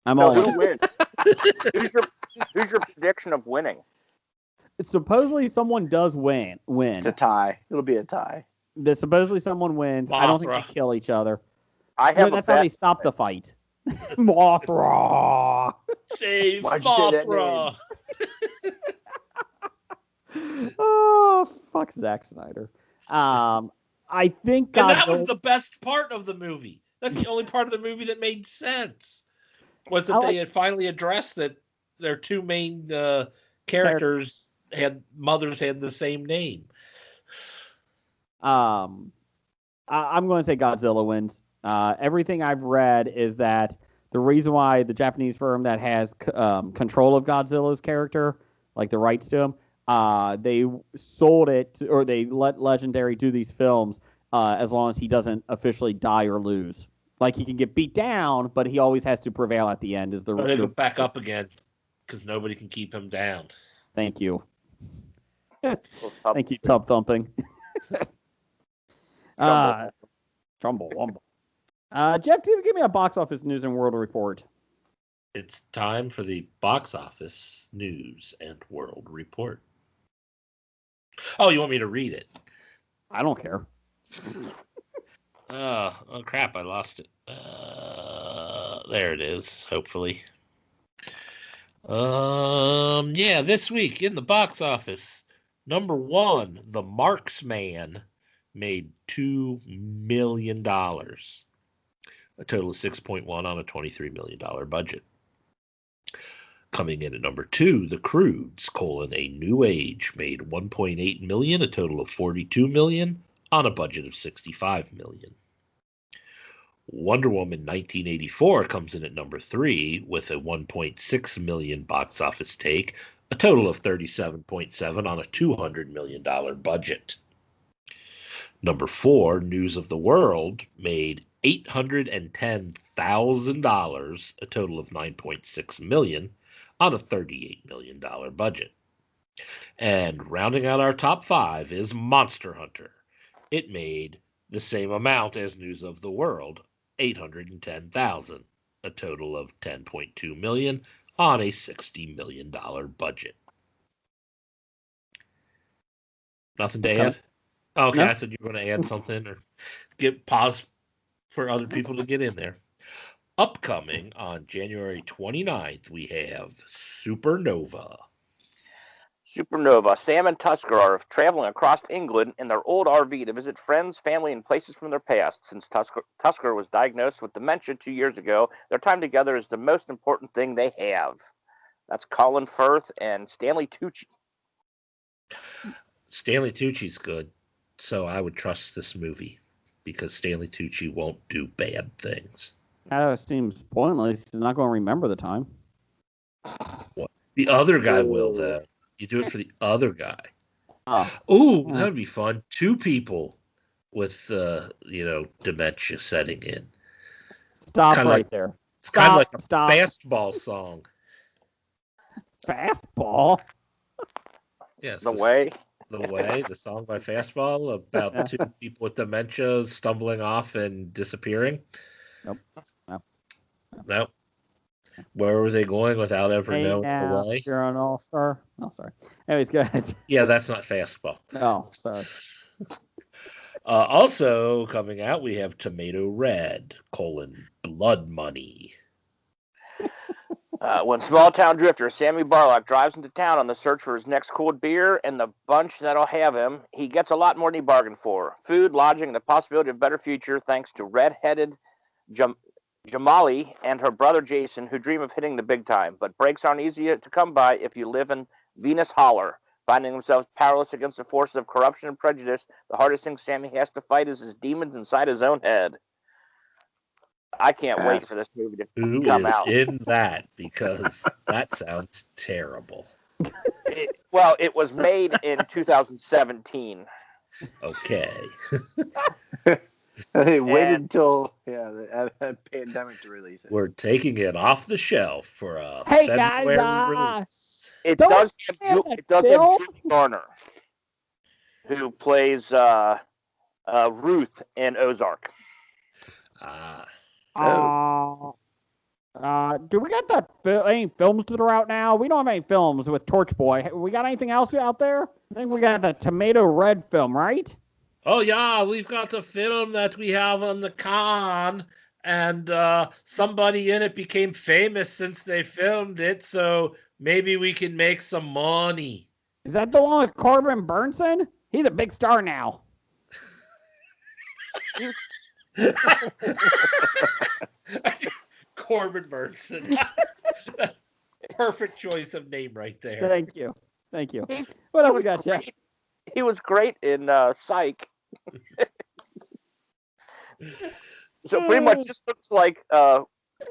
I'm So all who in. wins? who's your prediction of winning? Supposedly someone does win. It's a tie. It'll be a tie. Supposedly someone wins. I don't think Mothra. they kill each other. I No, have that's a how bet. they stop the fight. Mothra. Save Why'd you say that Mothra. Oh, fuck Zack Snyder. I think And that Godzilla. was the best part of the movie. That's the only part of the movie that made sense. Was that I they like- had finally addressed that their two main characters mothers had the same name. I'm going to say Godzilla wins. Everything I've read is that the reason why the Japanese firm that has control of Godzilla's character, like the rights to him, they sold it or they let Legendary do these films as long as he doesn't officially die or lose. Like he can get beat down, but he always has to prevail at the end. Is the Or they go back up again because nobody can keep him down. Thank you. Thank you, Tub Thumping. Trumble Wumble. Jeff, give me a box office news and world report. It's time for the box office news and world report. Oh, you want me to read it? I don't care. Oh crap! I lost it. There it is. Hopefully. Yeah. This week in the box office, number one, The Marksman made $2 million, a total of 6.1 on a $23 million budget. Coming in at number two, The Croods: A New Age made 1.8 million, a total of 42 million on a budget of 65 million. Wonder Woman 1984 comes in at number three with a 1.6 million box office take, a total of 37.7 on a $200 million budget. Number four, News of the World made $810,000, a total of 9.6 million on a $38 million budget. And rounding out our top five is Monster Hunter. It made the same amount as News of the World, 810,000, a total of 10.2 million on a $60 million budget. Nothing to add? Okay, No. I thought you were going to add something or pause for other people to get in there. Upcoming on January 29th, we have Supernova. Supernova. Sam and Tusker are traveling across England in their old RV to visit friends, family, and places from their past. Since Tusker was diagnosed with dementia 2 years ago, their time together is the most important thing they have. That's Colin Firth and Stanley Tucci. Stanley Tucci's good, so I would trust this movie because Stanley Tucci won't do bad things. That seems pointless. He's not going to remember the time. What? The other guy will, though. You do it for the other guy. Oh, That would be fun. Two people with, dementia setting in. Stop kinda right like- there. It's kind of like a Stop. fastball song. Fastball? Yes. The Way. The song by Fastball about two people with dementia stumbling off and disappearing. Nope. Nope. Where were they going without ever Hey, knowing now, the way? you're an all-star. Oh, sorry. Anyways, go ahead. Yeah, that's not Fastball. Oh, sorry. Also coming out, we have Tomato Red, Blood Money. When small town drifter Sammy Barlock drives into town on the search for his next cold beer and the bunch that'll have him, he gets a lot more than he bargained for. Food, lodging, and the possibility of a better future thanks to red-headed Jamali and her brother Jason, who dream of hitting the big time. But breaks aren't easy to come by if you live in Venus Holler. Finding themselves powerless against the forces of corruption and prejudice, the hardest thing Sammy has to fight is his demons inside his own head. I can't wait for this movie to Who come is out. in that? Because that sounds terrible. It was made in 2017. Okay. They waited until the pandemic to release it. We're taking it off the shelf for a Hey, February guys, release. It Don't does have have film? Julie Garner, who plays Ruth in Ozark. Do we got any films that are out now? We don't have any films with Torch Boy. We got anything else out there? I think we got the Tomato Red film, right? Oh yeah, we've got a film that we have on the con, and somebody in it became famous since they filmed it, so maybe we can make some money. Is that the one with Corbin Burnson? He's a big star now. Corbin Burnson. Perfect choice of name right there. Thank you. What else we got, Jeff? He was great in Psych. So pretty much this looks like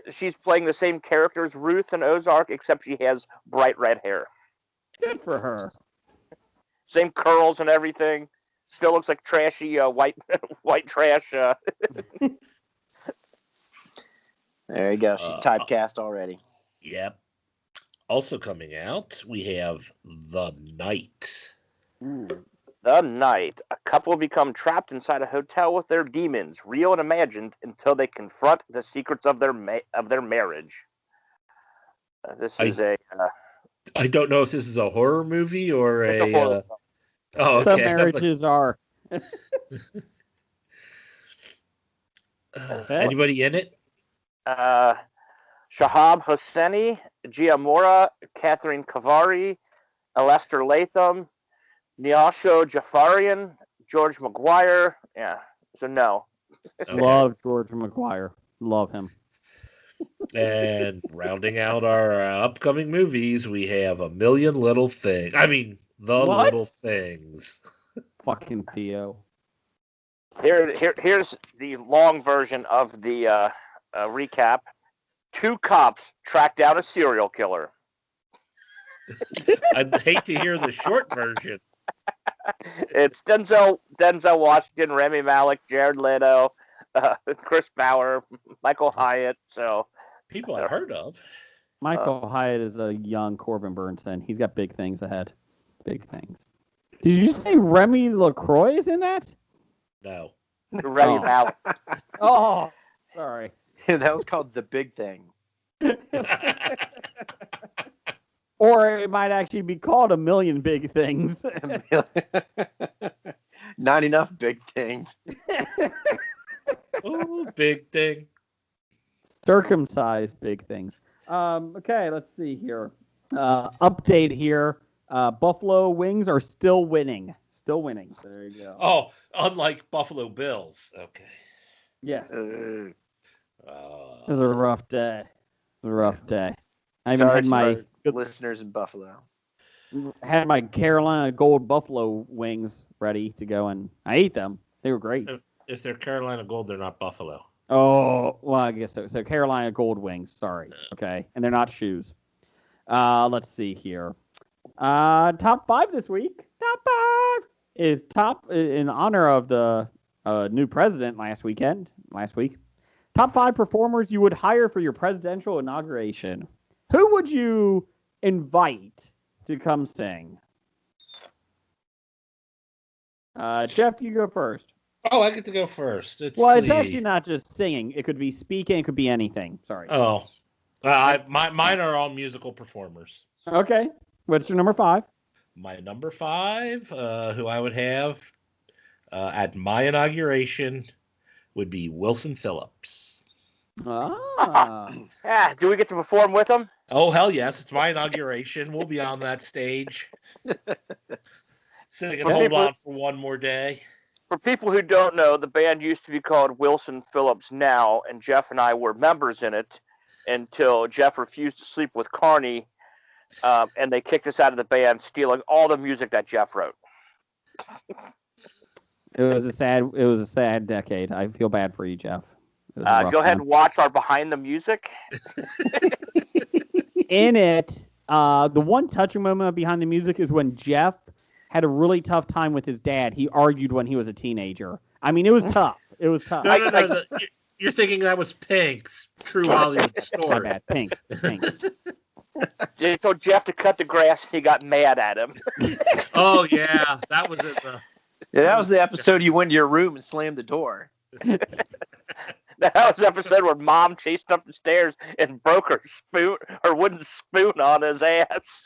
she's playing the same character as Ruth in Ozark, except she has bright red hair. Good for her. Same curls and everything. Still looks like trashy white trash. There you go. She's typecast already. Yep. Also coming out, we have The Night. The Night. A couple become trapped inside a hotel with their demons, real and imagined, until they confront the secrets of their marriage. I don't know if this is a horror movie or a horror oh, okay. Some marriages are. Anybody in it? Shahab Hosseini, Gia Mora, Catherine Kavari, Lester Latham, Nyasho Jafarian, George McGuire. Yeah, so no. Okay. Love George McGuire. Love him. And rounding out our upcoming movies, we have A Million Little Things. I mean, The Little Things. Fucking Theo. Here's the long version of the recap. 2 cops track down a serial killer. I'd hate to hear the short version. It's Denzel Washington, Rami Malek, Jared Leto, Chris Bauer, Michael Hyatt. So people I've heard of. Michael Hyatt is a young Corbin Burnson. He's got big things ahead. Big things. Did you say Remy LaCroix is in that? No. Rami Malek. Oh, sorry. That was called The Big Thing. Or it might actually be called A Million Big Things. Not enough big things. Oh, big thing. Circumcised big things. Okay, let's see here. Update here. Buffalo Wings are still winning. Still winning. There you go. Oh, unlike Buffalo Bills. Okay. Yeah. It was a rough day. I even had my listeners in Buffalo. Had my Carolina Gold Buffalo wings ready to go, and I ate them. They were great. If they're Carolina Gold, they're not Buffalo. Oh, well, I guess so. So Carolina Gold wings. Sorry. Okay, and they're not shoes. Let's see here. Top 5 this week. Top 5 is in honor of the new president last week. Top 5 performers you would hire for your presidential inauguration. Who would you invite to come sing? Jeff, you go first. Oh, I get to go first. It's actually not just singing. It could be speaking. It could be anything. Sorry. Oh, mine are all musical performers. Okay. What's your number 5? My number 5, who I would have at my inauguration, would be Wilson Phillips. Yeah, do we get to perform with him? Oh, hell yes. It's my inauguration. We'll be on that stage. Singing Hold On for One More Day. For people who don't know, the band used to be called Wilson Phillips Now, and Jeff and I were members in it until Jeff refused to sleep with Carney, and they kicked us out of the band, stealing all the music that Jeff wrote. It was a sad decade. I feel bad for you, Jeff. Go ahead and watch our Behind the Music. In it, the one touching moment behind the music is when Jeff had a really tough time with his dad. He argued when he was a teenager. I mean, it was tough. It was tough. No. You're thinking that was Pink's True Hollywood Story. My bad. Pink. They told Jeff to cut the grass, and he got mad at him. Oh yeah, that was it. Yeah, that was the episode you went to your room and slammed the door. That was the episode where Mom chased up the stairs and broke her wooden spoon on his ass.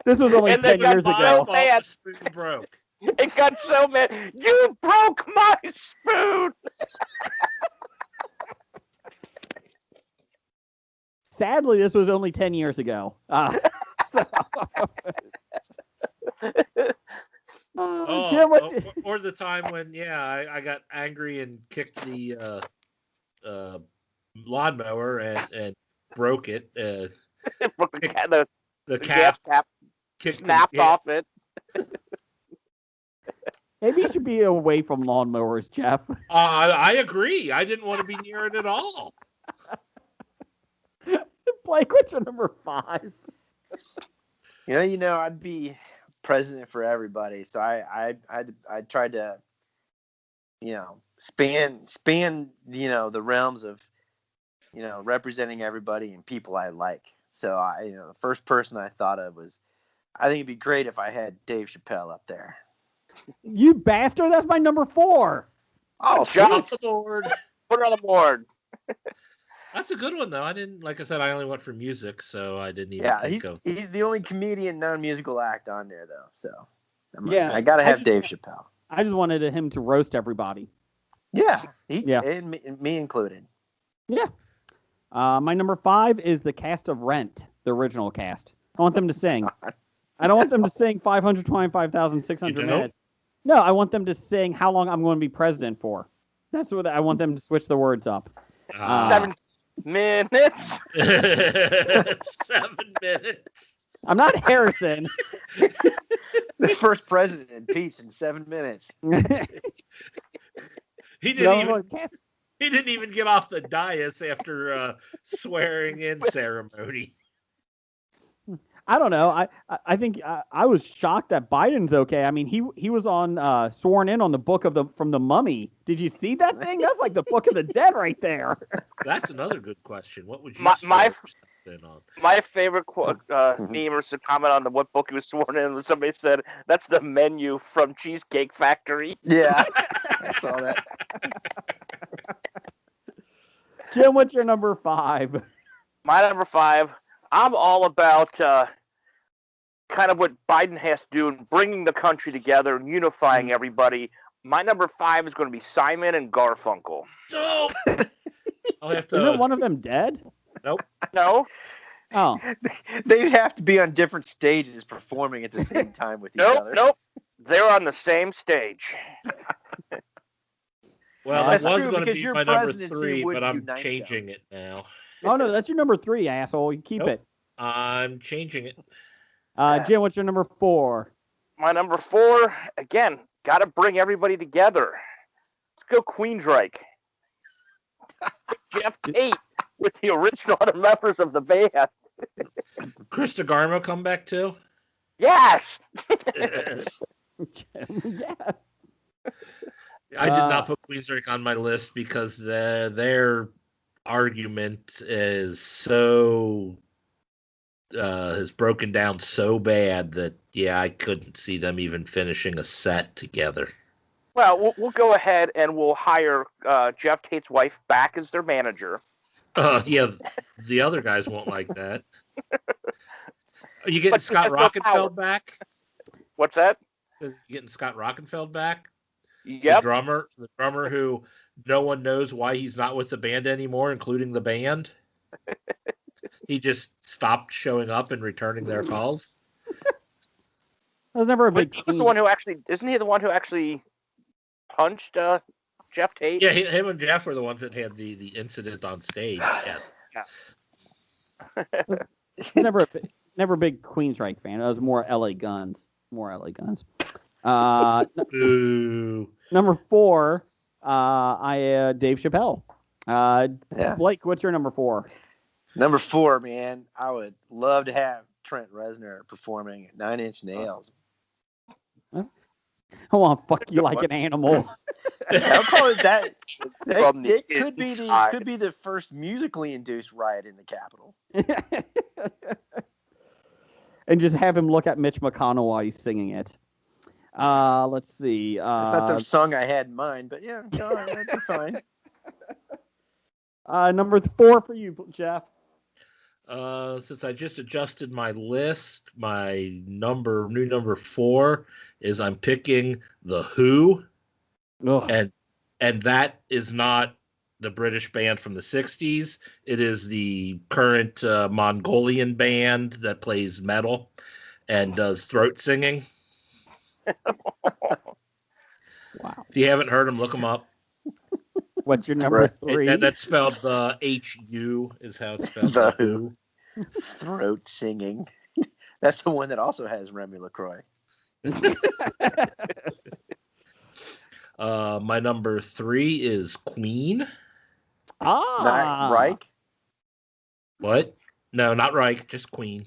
This was only 10 years ago. The spoon broke. It got so mad. You broke my spoon. Sadly, this was only 10 years ago. Jim, or the time when I got angry and kicked the lawnmower and broke it. Broke the gas cap snapped off it. Maybe you should be away from lawnmowers, Jeff. I agree. I didn't want to be near it at all. Blake, what's your number 5? I'd be president for everybody. So I tried to, span the realms of, representing everybody and people I like. So the first person I thought of was, I think it'd be great if I had Dave Chappelle up there. You bastard! That's my number 4. Oh, shut off the board. Put it on the board. That's a good one, though. Like I said, I only went for music, so I didn't even think of. He's the only comedian non-musical act on there, though. So I gotta have Dave Chappelle. I just wanted him to roast everybody. Yeah, and me included. Yeah. My number 5 is the cast of Rent, the original cast. I want them to sing. I don't want them to sing 525,600 minutes. No, I want them to sing how long I'm going to be president for. That's what I want them to switch the words up. 7 minutes. 7 minutes. I'm not Harrison. The first president in peace in 7 minutes. He didn't even get off the dais after swearing in ceremony. I don't know. I think I was shocked that Biden's okay. I mean, he was on sworn in on the book from the Mummy. Did you see that thing? That's like the Book of the Dead right there. That's another good question. What would you my favorite meme or some comment on what book he was sworn in? Somebody said that's the menu from Cheesecake Factory. Yeah, I saw that. Jim, what's your number 5? My number 5. I'm all about kind of what Biden has to do in bringing the country together and unifying everybody. My number 5 is going to be Simon and Garfunkel. Oh! I'll have to... Isn't one of them dead? Nope. No. Oh. They'd have to be on different stages performing at the same time with each other. Nope. They're on the same stage. Well, it was going to be my number 3, but I'm changing it now. Oh, no, that's your number 3, asshole. You keep it. I'm changing it. Jim, what's your number 4? My number 4, again, got to bring everybody together. Let's go Queensryche. Jeff Tate with the original other members of the band. Chris DeGarmo come back too? Yes! Yeah. I did not put Queensryche on my list because their argument is so has broken down so bad that I couldn't see them even finishing a set together. Well, we'll go ahead and we'll hire Jeff Tate's wife back as their manager. The other guys won't like that. Are you getting Scott Rockenfeld back? What's that? Are you getting Scott Rockenfeld back? Yep. The drummer who no one knows why he's not with the band anymore, including the band. He just stopped showing up and returning their calls. That was never a big. He was the one who actually isn't he the one who actually punched Jeff Tate? Yeah, him and Jeff were the ones that had the incident on stage. Yeah. never a big Queensryche fan. I was more LA Guns. Boo. Number 4. Dave Chappelle. Yeah. Blake, what's your number 4? Number 4, man. I would love to have Trent Reznor performing at 9 Inch Nails. I want to fuck you like an animal. I'll call it that. From the It could be inside. the first musically induced riot in the Capitol. And just have him look at Mitch McConnell while he's singing it. Let's see. It's not the song I had in mind, but yeah, no, that'd be fine. Number 4 for you, Jeff. Since I just adjusted my list, my new number 4 is I'm picking The Who, Ugh. and that is not the British band from the 60s. It is the current Mongolian band that plays metal and does throat singing. Wow. If you haven't heard them, look them up. What's your number 3? That's spelled H-U is how it's spelled. The Who. Throat singing. That's the one that also has Remy LaCroix. My number 3 is Queen. Not Reich. What? No, not Reich, just Queen.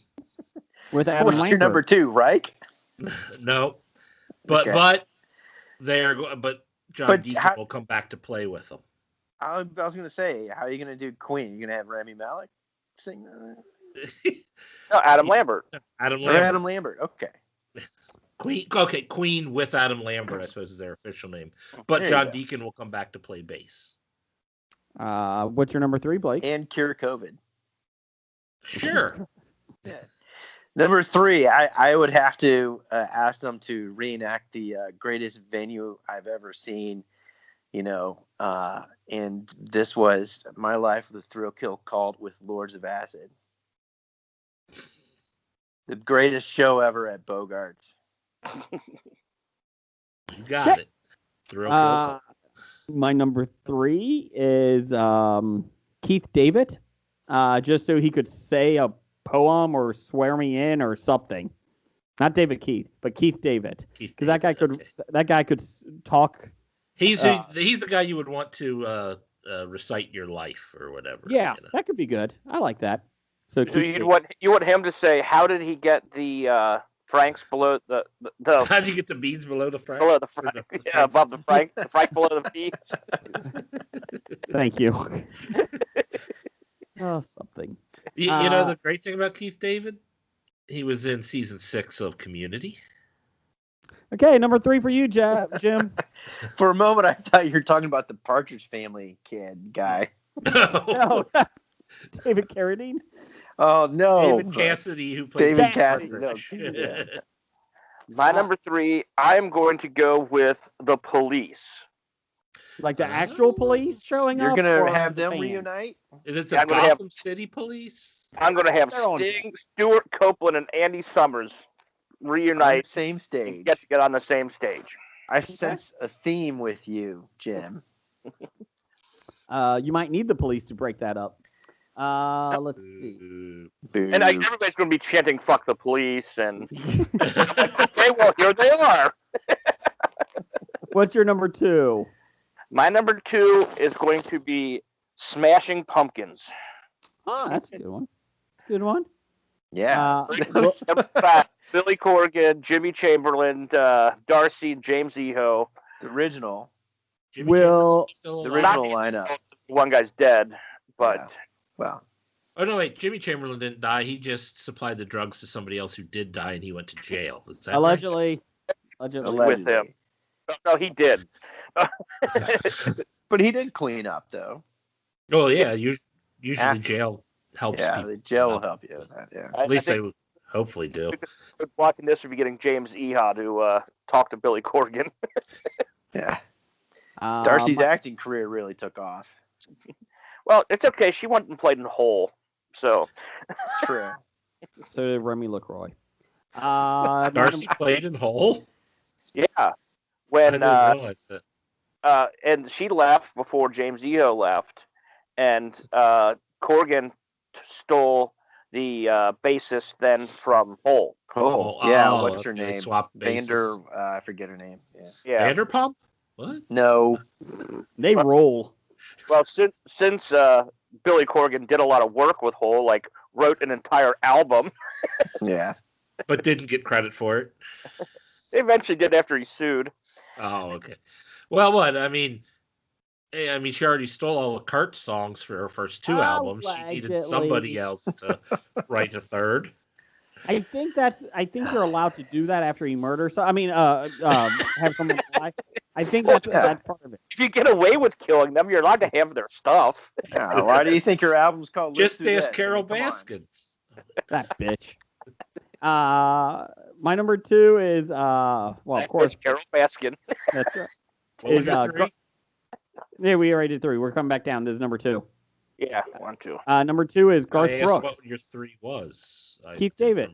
With Adam What's Lambert. your number 2, Reich? No, but Okay. John But Deacon will come back to play with them. I was going to say, how are you going to do Queen? You going to have Rami Malek sing? No, Adam Lambert. Adam Or Lambert. Adam Lambert? Okay. Queen. Okay, Queen with Adam Lambert, I suppose, is their official name. But There you John go. Deacon will come back to play bass. What's your number 3, Blake? And cure COVID. Sure. Number 3, I would have to ask them to reenact the greatest venue I've ever seen, and this was My Life with a Thrill Kill Cult with Lords of Acid. The greatest show ever at Bogart's. You got it. Thrill Kill. My number 3 is Keith David, just so he could say a poem or swear me in or something. Not David Keith, but Keith David, because that guy could talk. He's the guy you would want to recite your life or whatever. Yeah, that could be good. I like that. So So you want him to say, how did he get the franks below the How do you get the beans below the frank? below the frank? Yeah, above the frank below the beans. Thank you. Oh, something. You know the great thing about Keith David? He was in season 6 of Community. Okay, number 3 for you, Jim. For a moment, I thought you were talking about the Partridge Family kid guy. No, David Carradine. Oh, no. David Cassidy, who played David Partridge. Cassidy. No, yeah. My number 3, I'm going to go with The Police. Like the actual police showing You're up? going or to have the them fans? reunite? Is it the Yeah, I'm gonna Gotham City Police? I'm going to have They're on- Sting, Stuart Copeland, and Andy Summers On reunite the same and stage. get on the same stage. I sense a theme with you, Jim. You might need the police to break that up. Let's see. Ooh. Boo. And everybody's going to be chanting "fuck the police," and okay, well, here they are. What's your number 2? My number 2 is going to be Smashing Pumpkins. Oh, that's a good one. Good one. Yeah. Number 5, Billy Corgan, Jimmy Chamberlain, Darcy, James Eho. The original. Jimmy Will- Chamberlain's still The alive? original lineup. One guy's dead, but Well, Oh no, wait! Jimmy Chamberlain didn't die. He just supplied the drugs to somebody else who did die, and he went to jail. Is that right? Allegedly. with him. No, he did. but he did clean up, though. Oh yeah, usually After- jail helps Yeah, people. the jail will help you with that. Yeah. At least they hopefully do. Blocking this would be getting James Eha to talk to Billy Corgan. Yeah. Darcy's my- acting career really took off. Well, it's okay. She went and played in Hole, so It's true. So did Remy LaCroix. My Darcy number- played in Hole. yeah. I When didn't realize that. and she left before James Eho left, and Corgan stole the bassist then from Hole. Oh, yeah. Oh, What's her okay, name? swapped bases. Vander. I forget her name. Yeah. Yeah. Vanderpump? What? No. They roll. Well, since Billy Corgan did a lot of work with Hole, like wrote an entire album. Yeah. But didn't get credit for it. They eventually did after he sued. Oh, okay. Well, what? I mean, she already stole all of Kurt's songs for her first two albums. She needed somebody else to write a third. I think you're allowed to do that after you murder. So I mean, have someone die. I think that's part of it. If you get away with killing them, you're allowed to have their stuff. Yeah, why do you think your album's called? Just ask Carol Baskins. That bitch. My number 2 is of course, Carol Baskin. That's right. What was your 3? Yeah, we already did 3. We're coming back down. This is number 2. Yeah, 1, 2. Number 2 is Garth I asked Brooks. what your 3 was. Keith David.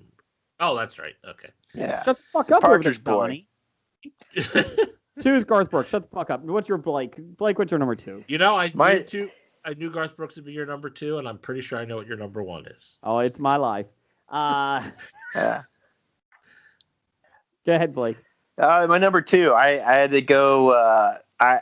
Oh, that's right. Okay. Yeah. Shut the fuck up over there, Partridge Boy. Donnie. 2 is Garth Brooks. Shut the fuck up. What's your Blake? Blake, what's your number 2? You know, I knew Garth Brooks would be your number 2, and I'm pretty sure I know what your number 1 is. Oh, it's my life. Yeah. Go ahead, Blake. My number 2, I had to go. I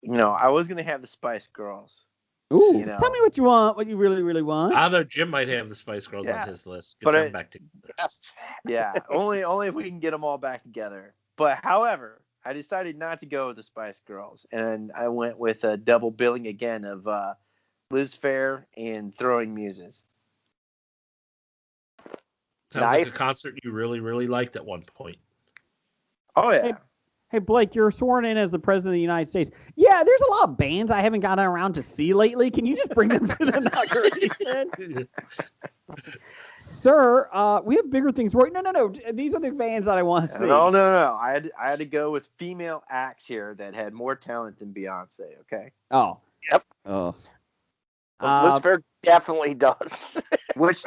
was gonna have the Spice Girls. Ooh, You know. tell me what you want. What you really, really want. I don't know. Jim might have the Spice Girls Yeah. on his list. Get But them back together. Yes. Yeah, only if we can get them all back together. But however, I decided not to go with the Spice Girls, and I went with a double billing again of Liz Phair and Throwing Muses. Sounds Nice. like a concert you really, really liked at one point. Oh yeah. Hey, Blake, you're sworn in as the president of the United States. Yeah, there's a lot of bands I haven't gotten around to see lately. Can you just bring them to the inauguration? Sir, we have bigger things. No. These are the bands that I want to see. No. I had to go with female acts here that had more talent than Beyonce. Okay. Oh. Yep. Oh. Liz Phair definitely does. Which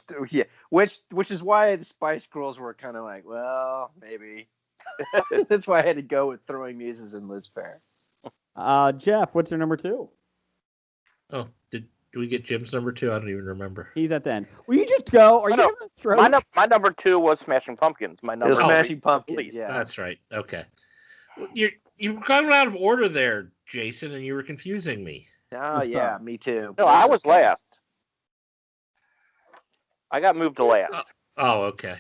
is why the Spice Girls were kind of like, well, maybe. That's why I had to go with Throwing Muses and Liz Phair. Jeff, what's your number 2? Oh, did we get Jim's number 2? I don't even remember. He's at the end. Will you just go? Are you having a stroke? My number 2 was Smashing Pumpkins. My It number was 3 Smashing Pumpkins. Police. Yeah. That's right. Okay. Well, you were kind of out of order there, Jason, and you were confusing me. Oh yeah, me too. No, I was last. I got moved to last. Oh, okay.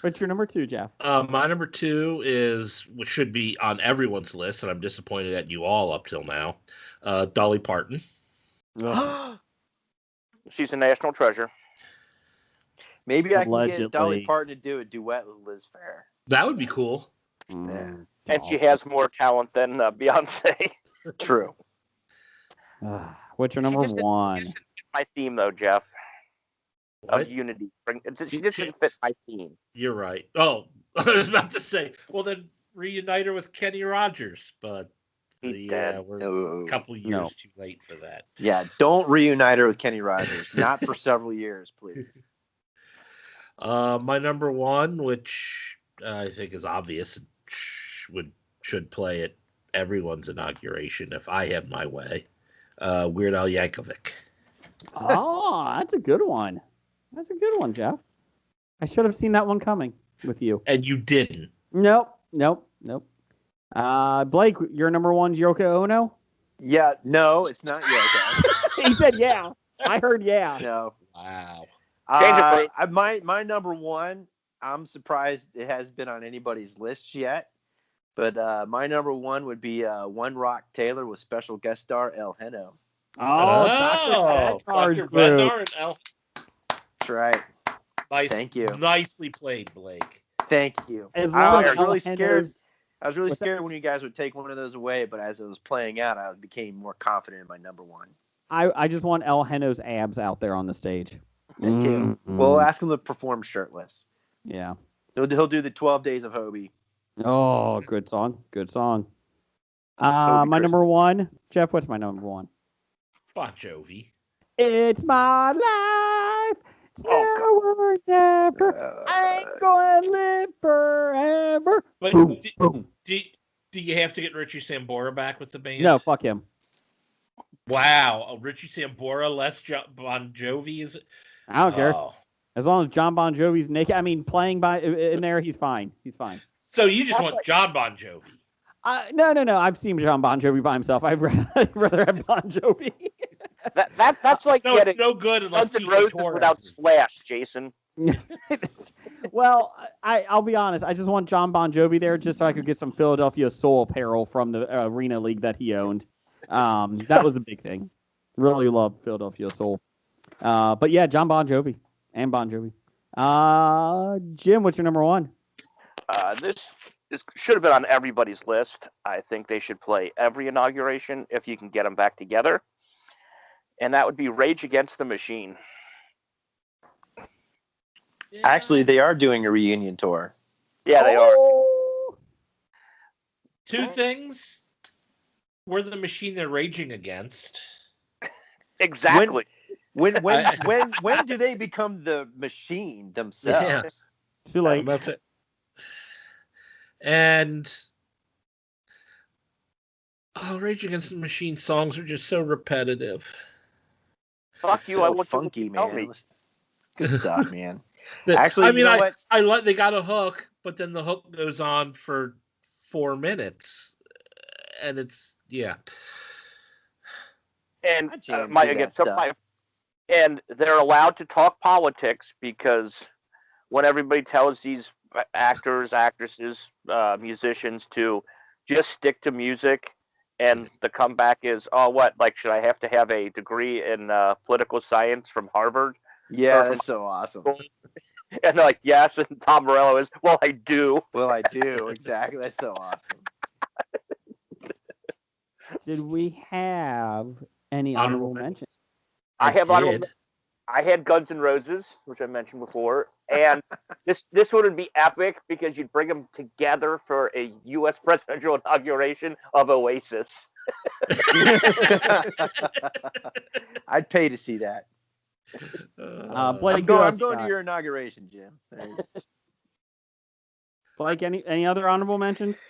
What's your number 2, Jeff? My number 2 is, which should be on everyone's list, and I'm disappointed at you all up till now, Dolly Parton. She's a national treasure. Maybe I can Allegedly. get Dolly Parton to do a duet with Liz Phair. That would be cool. Mm. And she has more talent than Beyonce. True. What's your number She just didn't 1? fit my theme, though, Jeff, What? of Unity. She just didn't fit my theme. You're right. Oh, I was about to say, well, then reunite her with Kenny Rogers, but He's yeah, dead. we're No. a couple years too late for that. Yeah, don't reunite her with Kenny Rogers. Not for several years, please. My number 1, which I think is obvious, should play at everyone's inauguration if I had my way. Weird Al Yankovic. Oh, that's a good one. That's a good one, Jeff. I should have seen that one coming with you. And you didn't. Nope. Blake, your number 1's Yoko Ono? Yeah, no, it's not Yoko. He said yeah. I heard yeah. No. Wow. Change it, please. My number 1, I'm surprised it hasn't been on anybody's list yet. But my number 1 would be One Rock Taylor with special guest star El Heno. Oh, Dr. Dr. group. Bednar and El. That's right. Nice, Thank you. Nicely played, Blake. Thank you. As I long was as really El scared. Heno's- I was really What's that? scared when you guys would take one of those away, but as it was playing out, I became more confident in my number 1. I just want El Heno's abs out there on the stage. Thank you. We'll ask him to perform shirtless. Yeah. He'll do the 12 Days of Hobie. Oh, good song. Good song. Hobie My Christmas. number 1. Jeff, what's my number 1? Bon Jovi. It's my life. It's Oh, never, never. I ain't going to live forever. But Boom, boom. do you have to get Richie Sambora back with the band? No, fuck him. Wow. Richie Sambora, less Bon Jovi is. I don't care. Oh. As long as John Bon Jovi's naked, playing in there, he's fine. He's fine. So you just want John Bon Jovi? No. I've seen John Bon Jovi by himself. I'd rather have Bon Jovi. That's like No, getting it's no good unless Guns N' TJ Roses Torres without is- Slash, Jason. Well, I'll be honest. I just want John Bon Jovi there just so I could get some Philadelphia Soul apparel from the Arena League that he owned. That was a big thing. Really love Philadelphia Soul. But yeah, John Bon Jovi and Bon Jovi. Jim, what's your number one? This should have been on everybody's list. I think they should play every inauguration if you can get them back together. And that would be Rage Against the Machine. Yeah. Actually, they are doing a reunion tour. Yeah, they are. Two things. We're the machine they're raging against. Exactly. When do they become the machine themselves? Yeah. Too late. That's it. And Rage Against the Machine songs are just so repetitive. Fuck you, So I want funky, you to tell man. me. Good stuff, man. Actually, Actually, I mean, you know what? they got a hook, but then the hook goes on for 4 minutes, and it's And I jam to that stuff. and they're allowed to talk politics because when everybody tells these actors, actresses, musicians to just stick to music, and the comeback is, oh, what? Like, should I have to have a degree in political science from Harvard? Yeah, that's so awesome. And they're like, yes. And Tom Morello is, well, I do. Well, I do. Exactly. That's so awesome. Did we have any honorable mentions? I have honorable. did. I had Guns N' Roses, which I mentioned before, and this one would be epic because you'd bring them together for a U.S. presidential inauguration of Oasis. I'd pay to see that. Blake, I'm who going else you to got? your inauguration, Jim. There you go. Blake, any other honorable mentions?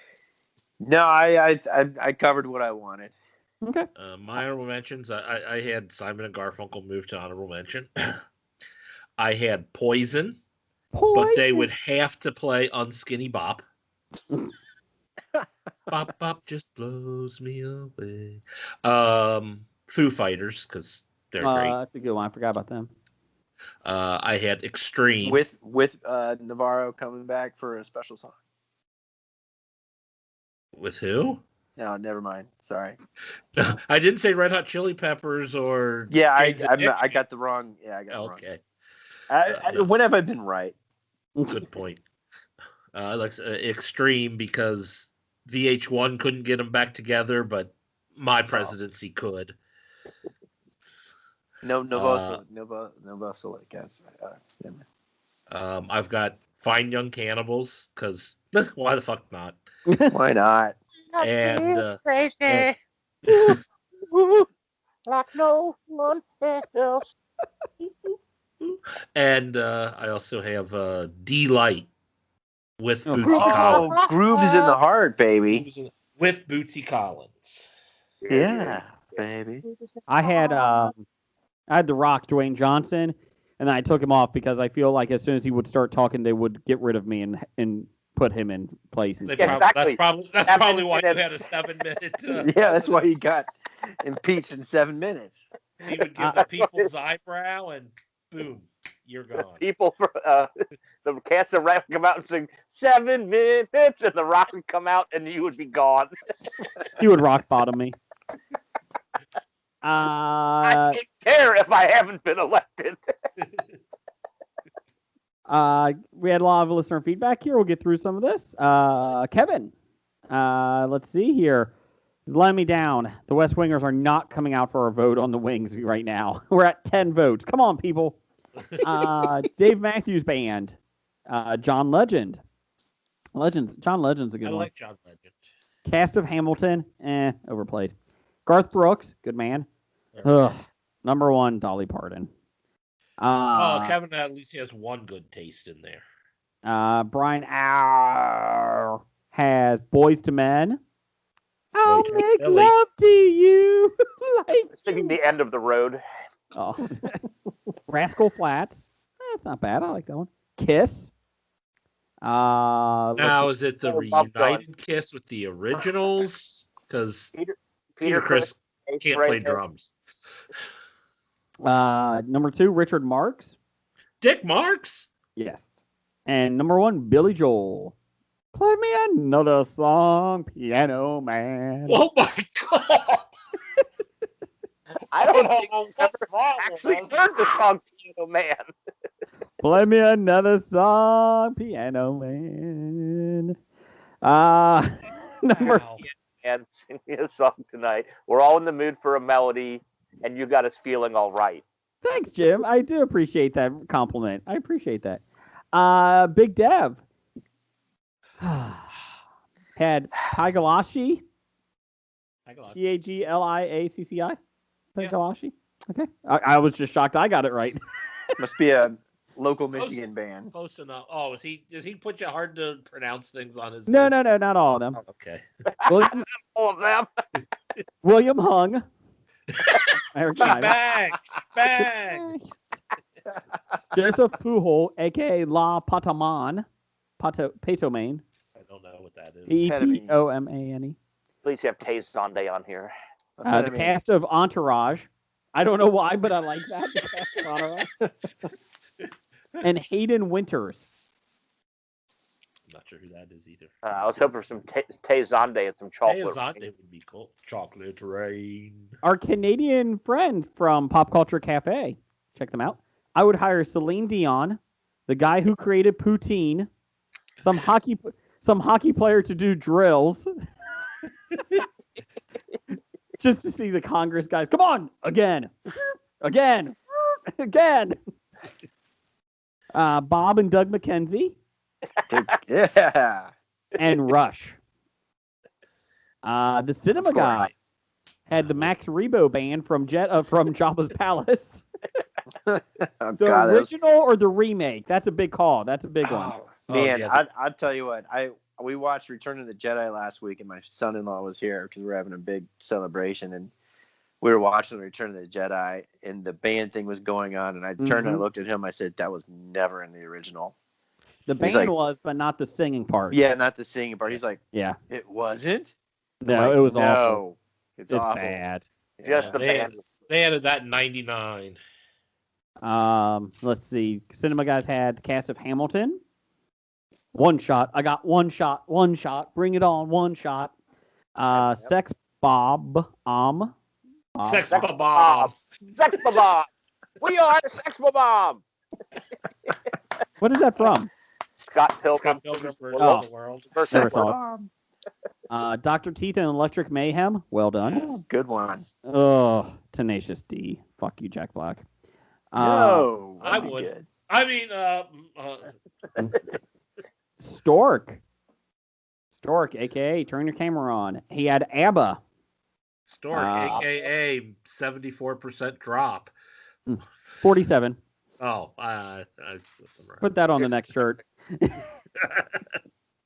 No, I covered what I wanted. Okay. My honorable mentions. I had Simon and Garfunkel move to honorable mention. I had Poison, but they would have to play Unskinny Bop. Bop Bop just blows me away. Foo Fighters, because they're great. That's a good one. I forgot about them. I had Extreme. With Navarro coming back for a special song. With who? No, never mind. Sorry. I didn't say Red Hot Chili Peppers or. Yeah, James and I Dixie. got the wrong. Yeah, I got the wrong. Okay. When have I been right? Good point. I like Extreme because VH1 couldn't get them back together, but My Presidency could. No Silic. I've got Fine Young Cannibals because why the fuck not? Why not? And Crazy. Like no one else. and I also have D-Light with Oh, Bootsy Oh, Collins. grooves in the heart, baby. With Bootsy Collins. Yeah, baby. I had The Rock, Dwayne Johnson, and then I took him off because I feel like as soon as he would start talking, they would get rid of me and put him in place. They instead. Exactly. That's probably why you had a 7-minute. Yeah, that's why he got impeached in 7 minutes. He would give the people's eyebrow, and boom, you're gone. People for the cast of Rock would come out and sing 7 minutes, and the Rock would come out, and you would be gone. He would rock bottom me. I don't care if I haven't been elected. We had a lot of listener feedback here. We'll get through some of this. Kevin, let's see here. Let me down. The West Wingers are not coming out for a vote on the Wings right now. We're at 10 votes. Come on, people. Dave Matthews Band. John Legend. John Legend's a good I one. like John Legend. Cast of Hamilton. Overplayed. Garth Brooks. Good man. Ugh. Number one, Dolly Parton. Kevin at least has one good taste in there. Brian Auer has Boys to Men. I'll to make Billy. love to you like Singing the end of the road. Oh. Rascal Flats. That's not bad. I like that one. Kiss. Now, let's is it the Oh, Bob Dylan. reunited Kiss with the originals? Because Peter Criss Ace can't play Frehley. drums. number 2, Richard Marx. Dick Marks? Yes. And number 1, Billy Joel. Play me another song, Piano Man. Oh my God! I don't think I've ever actually heard the song Piano Man. Play me another song, Piano Man. Number Wow. And sing me a song tonight. We're all in the mood for a melody, and you got us feeling all right. Thanks, Jim. I do appreciate that compliment. I appreciate that. Big Dev had Pagalashi. Pagliacci. Pagalashi. Okay. I was just shocked I got it right. Must be a local Michigan band. Close enough. Oh, does he put you hard to pronounce things on his No, list? no, not all of them. Oh, okay. All of them. William Hung. Eric Simon. Bags. Joseph Pujol, a.k.a. La Pataman. Patomane. I don't know what that is. Etomane. Please have Tay Zonde on here. The cast of Entourage. I don't know why, but I like that. The cast of Entourage. And Hayden Winters. I'm not sure who that is either. I was hoping for some Tay Zonde and some Hey, chocolate. Zonde would be cool. Chocolate Rain. Our Canadian friend from Pop Culture Cafe. Check them out. I would hire Celine Dion, the guy who created poutine, some hockey player to do drills. Just to see the Congress guys. Come on, again. Bob and Doug McKenzie Yeah. and Rush. The Cinema Guys had the Max Rebo band from Jabba's Palace. Oh, The God, original or the remake? That's a big call. That's a big one. man, yeah, I'll tell you what. We watched Return of the Jedi last week, and my son-in-law was here because we were having a big celebration, and we were watching Return of the Jedi, and the band thing was going on, and I turned and I looked at him. I said, "That was never in the original." The He's band like- was, but not the singing part. Yeah, not the singing part. He's like, Yeah. "It wasn't." No, I'm like, it was no, awful. It's It's awful. bad. Just the They band. They added that in '99. Let's see. Cinema Guys had the cast of Hamilton. One shot. I got one shot. One shot. Bring it on. One shot. Sex Bob. Sex Sex Bob. Bob. Sex Bob. We are Sex Bob. What is that from? Scott Pilgrim. Scott Pilgrim versus Oh. the World. Versus Never the saw it. Dr. Teeth and Electric Mayhem. Well done. Good one. Oh, Tenacious D. Fuck you, Jack Black. No, I that'd be would. good. I mean, Stork, a.k.a. Turn Your Camera On. He had ABBA. Stork, aka 74% drop. 47. Oh, Put that on the next shirt.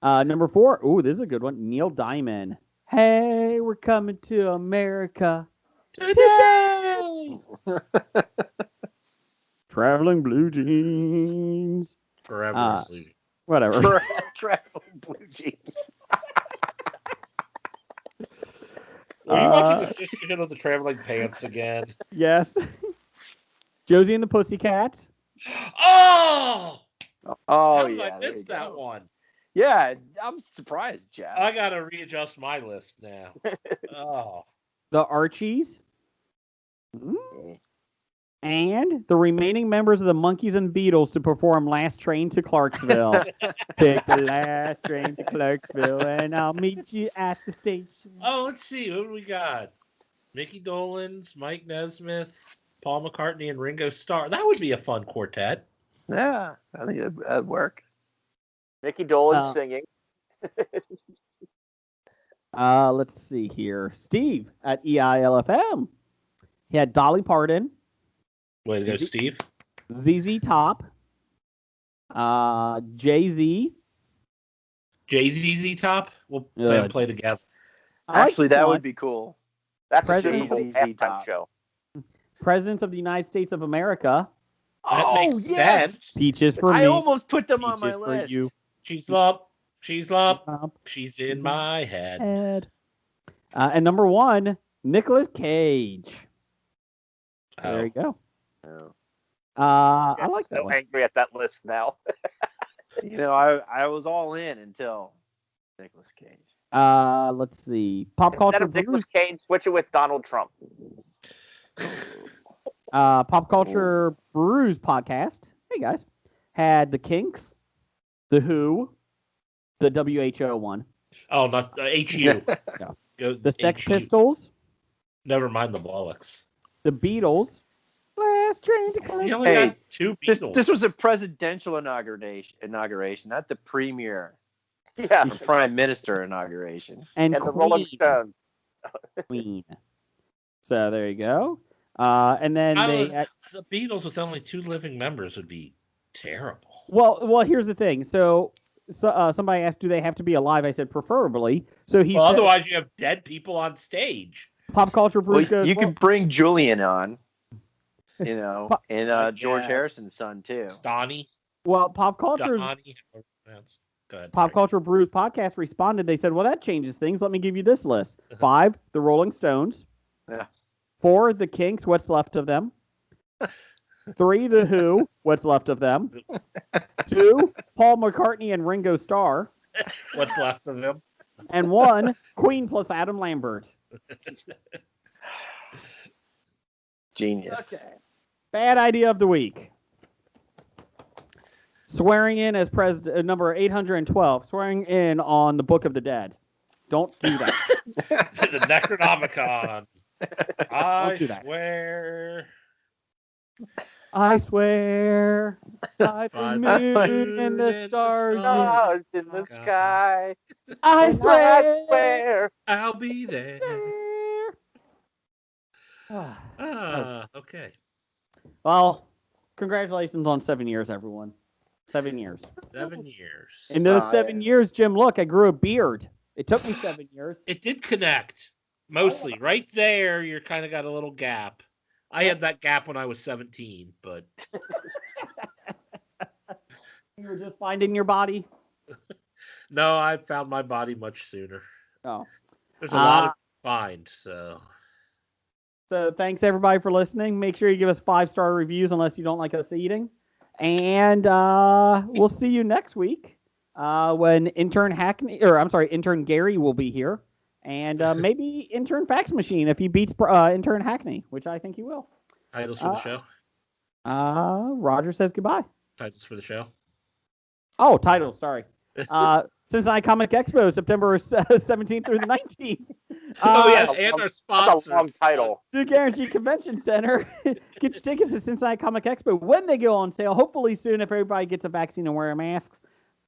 Number 4. Ooh, this is a good one. Neil Diamond. Hey, we're coming to America today. Traveling blue jeans. Forever. Whatever. Travel blue jeans. Are you watching the Sisterhood of the Traveling Pants again? Yes. Josie and the Pussycats. Oh! Oh, How did yeah. I there miss you that go. one? Yeah, I'm surprised, Jeff. I gotta readjust my list now. Oh. The Archies. And the remaining members of the Monkees and Beatles to perform Last Train to Clarksville. Take the last train to Clarksville, and I'll meet you at the station. Oh, let's see. What do we got? Mickey Dolenz, Mike Nesmith, Paul McCartney, and Ringo Starr. That would be a fun quartet. Yeah, I think that'd work. Mickey Dolenz singing. Let's see here. Steve at EILFM. He had Dolly Parton. Way to go, Steve. ZZ Top. Jay-Z. JZZ Top? We'll play together. Actually, that would be cool. That's a President Super Bowl ZZ halftime Top. show. Presidents of the United States of America. That makes sense. Peaches for me. I almost put them on my Peaches for list. you. She's lump. She's lump. Lump. She's in my head. Head. And number 1, Nicolas Cage. There you go. Oh. I like that so one. angry at that list now. I was all in until Nicolas Cage. Let's see. Pop Instead Culture of Nicolas Brews. Cage, switch it with Donald Trump. Pop Culture Brews podcast. Hey guys, had the Kinks, the Who, the WHO one, Oh, not HU. Yeah. Go the Sex HU. Pistols, Never mind the Bollocks. the Beatles. Last train to You Cleveland. only Hey, got 2 This Beatles. was a presidential inauguration, not the premier Yeah, or prime minister inauguration. and and the Rolling Queen. Stones. Queen. So there you go. And then the Beatles with only 2 living members would be terrible. well, here's the thing. So somebody asked, do they have to be alive? I said preferably. So he Well, said, otherwise you have dead people on stage. Pop Culture Well, Brews goes, you could bring Julian on, and I George guess. Harrison's son too. Donnie. well, Pop Culture. Donnie. Go ahead. Pop sorry. Culture Brews podcast responded. They said, well, that changes things. Let me give you this list. 5, the Rolling Stones. Yeah. 4, the Kinks. What's left of them? 3, the Who. What's left of them? 2, Paul McCartney and Ringo Starr. What's left of them? And 1, Queen plus Adam Lambert. Genius. Okay. Bad idea of the week. Swearing in as president, number 812. Swearing in on the Book of the Dead. Don't do that. The Necronomicon. I do that. swear. I swear by the moon and the stars. Stars in the sky. I And swear. I swear. I'll be there. Ah. Okay. Well, congratulations on 7 years, everyone. 7 years. 7 years. In those Oh, 7 yeah. years, Jim, look, I grew a beard. It took me 7 years. It did connect. Mostly. Right there, you're kind of got a little gap. I had that gap when I was 17, but You were just finding your body. no, I found my body much sooner. Oh. There's a lot of find, so So thanks everybody for listening. Make sure you give us 5-star reviews unless you don't like us eating. And we'll see you next week when intern Gary will be here. And maybe intern Fax Machine if he beats intern Hackney, which I think he will. titles for the show. Roger says goodbye. Titles for the show. Oh, titles, sorry. Cincinnati Comic Expo, September 17th through the 19th. Oh yeah, that's a and long- our That's sponsor. a long title. Duke Energy Convention Center. Get your tickets to Cincinnati Comic Expo when they go on sale. Hopefully soon if everybody gets a vaccine and wearing masks.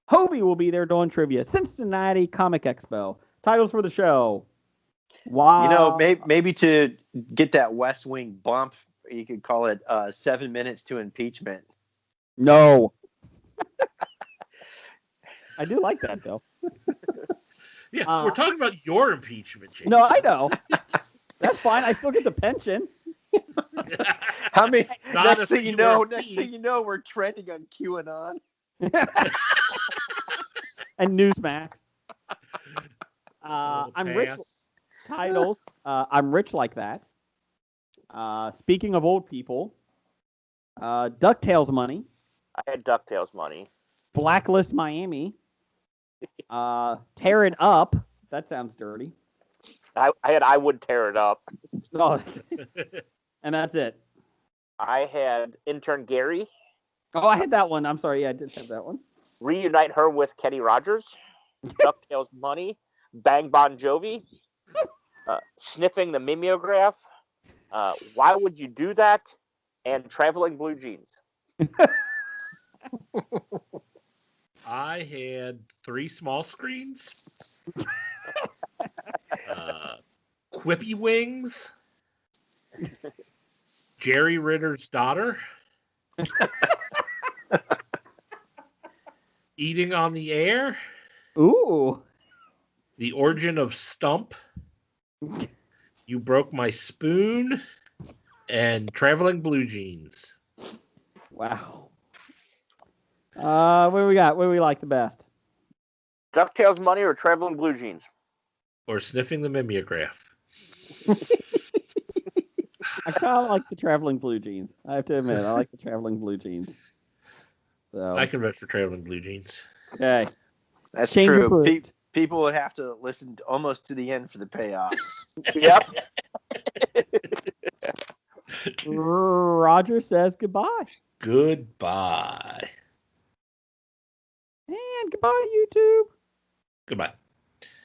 Hobie will be there doing trivia. Cincinnati Comic Expo. Titles for the show. Wow. Maybe to get that West Wing bump, you could call it 7 minutes to impeachment. No. I do like that, though. Yeah, we're talking about your impeachment, Jason. No, I know. That's fine. I still get the pension. How many? Not next if thing you you know, were next me. thing you know, we're trending on QAnon. And Newsmax. Little I'm rich. pass. Titles. I'm rich like that. Speaking of old people, DuckTales money. I had DuckTales money. Blacklist Miami. Tear It Up. That sounds dirty. I would tear it up. Oh, and that's it. I had intern Gary. Oh, I had that one. I'm sorry. Yeah, I did have that one. Reunite her with Kenny Rogers. DuckTales money. Bang Bon Jovi. Sniffing the mimeograph. Why would you do that? And traveling blue jeans. I had 3 small screens. Quippy Wings. Jerry Ritter's daughter. Eating on the air. Ooh. The origin of Stump. You broke my spoon. And traveling blue jeans. Wow. What do we got? What do we like the best? DuckTales money or traveling blue jeans? Or sniffing the mimeograph. I kind of like the traveling blue jeans. I have to admit, I like the traveling blue jeans. So I can vote for traveling blue jeans. okay, That's Change your true. vote. People would have to listen almost to the end for the payoff. Yep. Roger says goodbye. Goodbye. And goodbye, YouTube. Goodbye.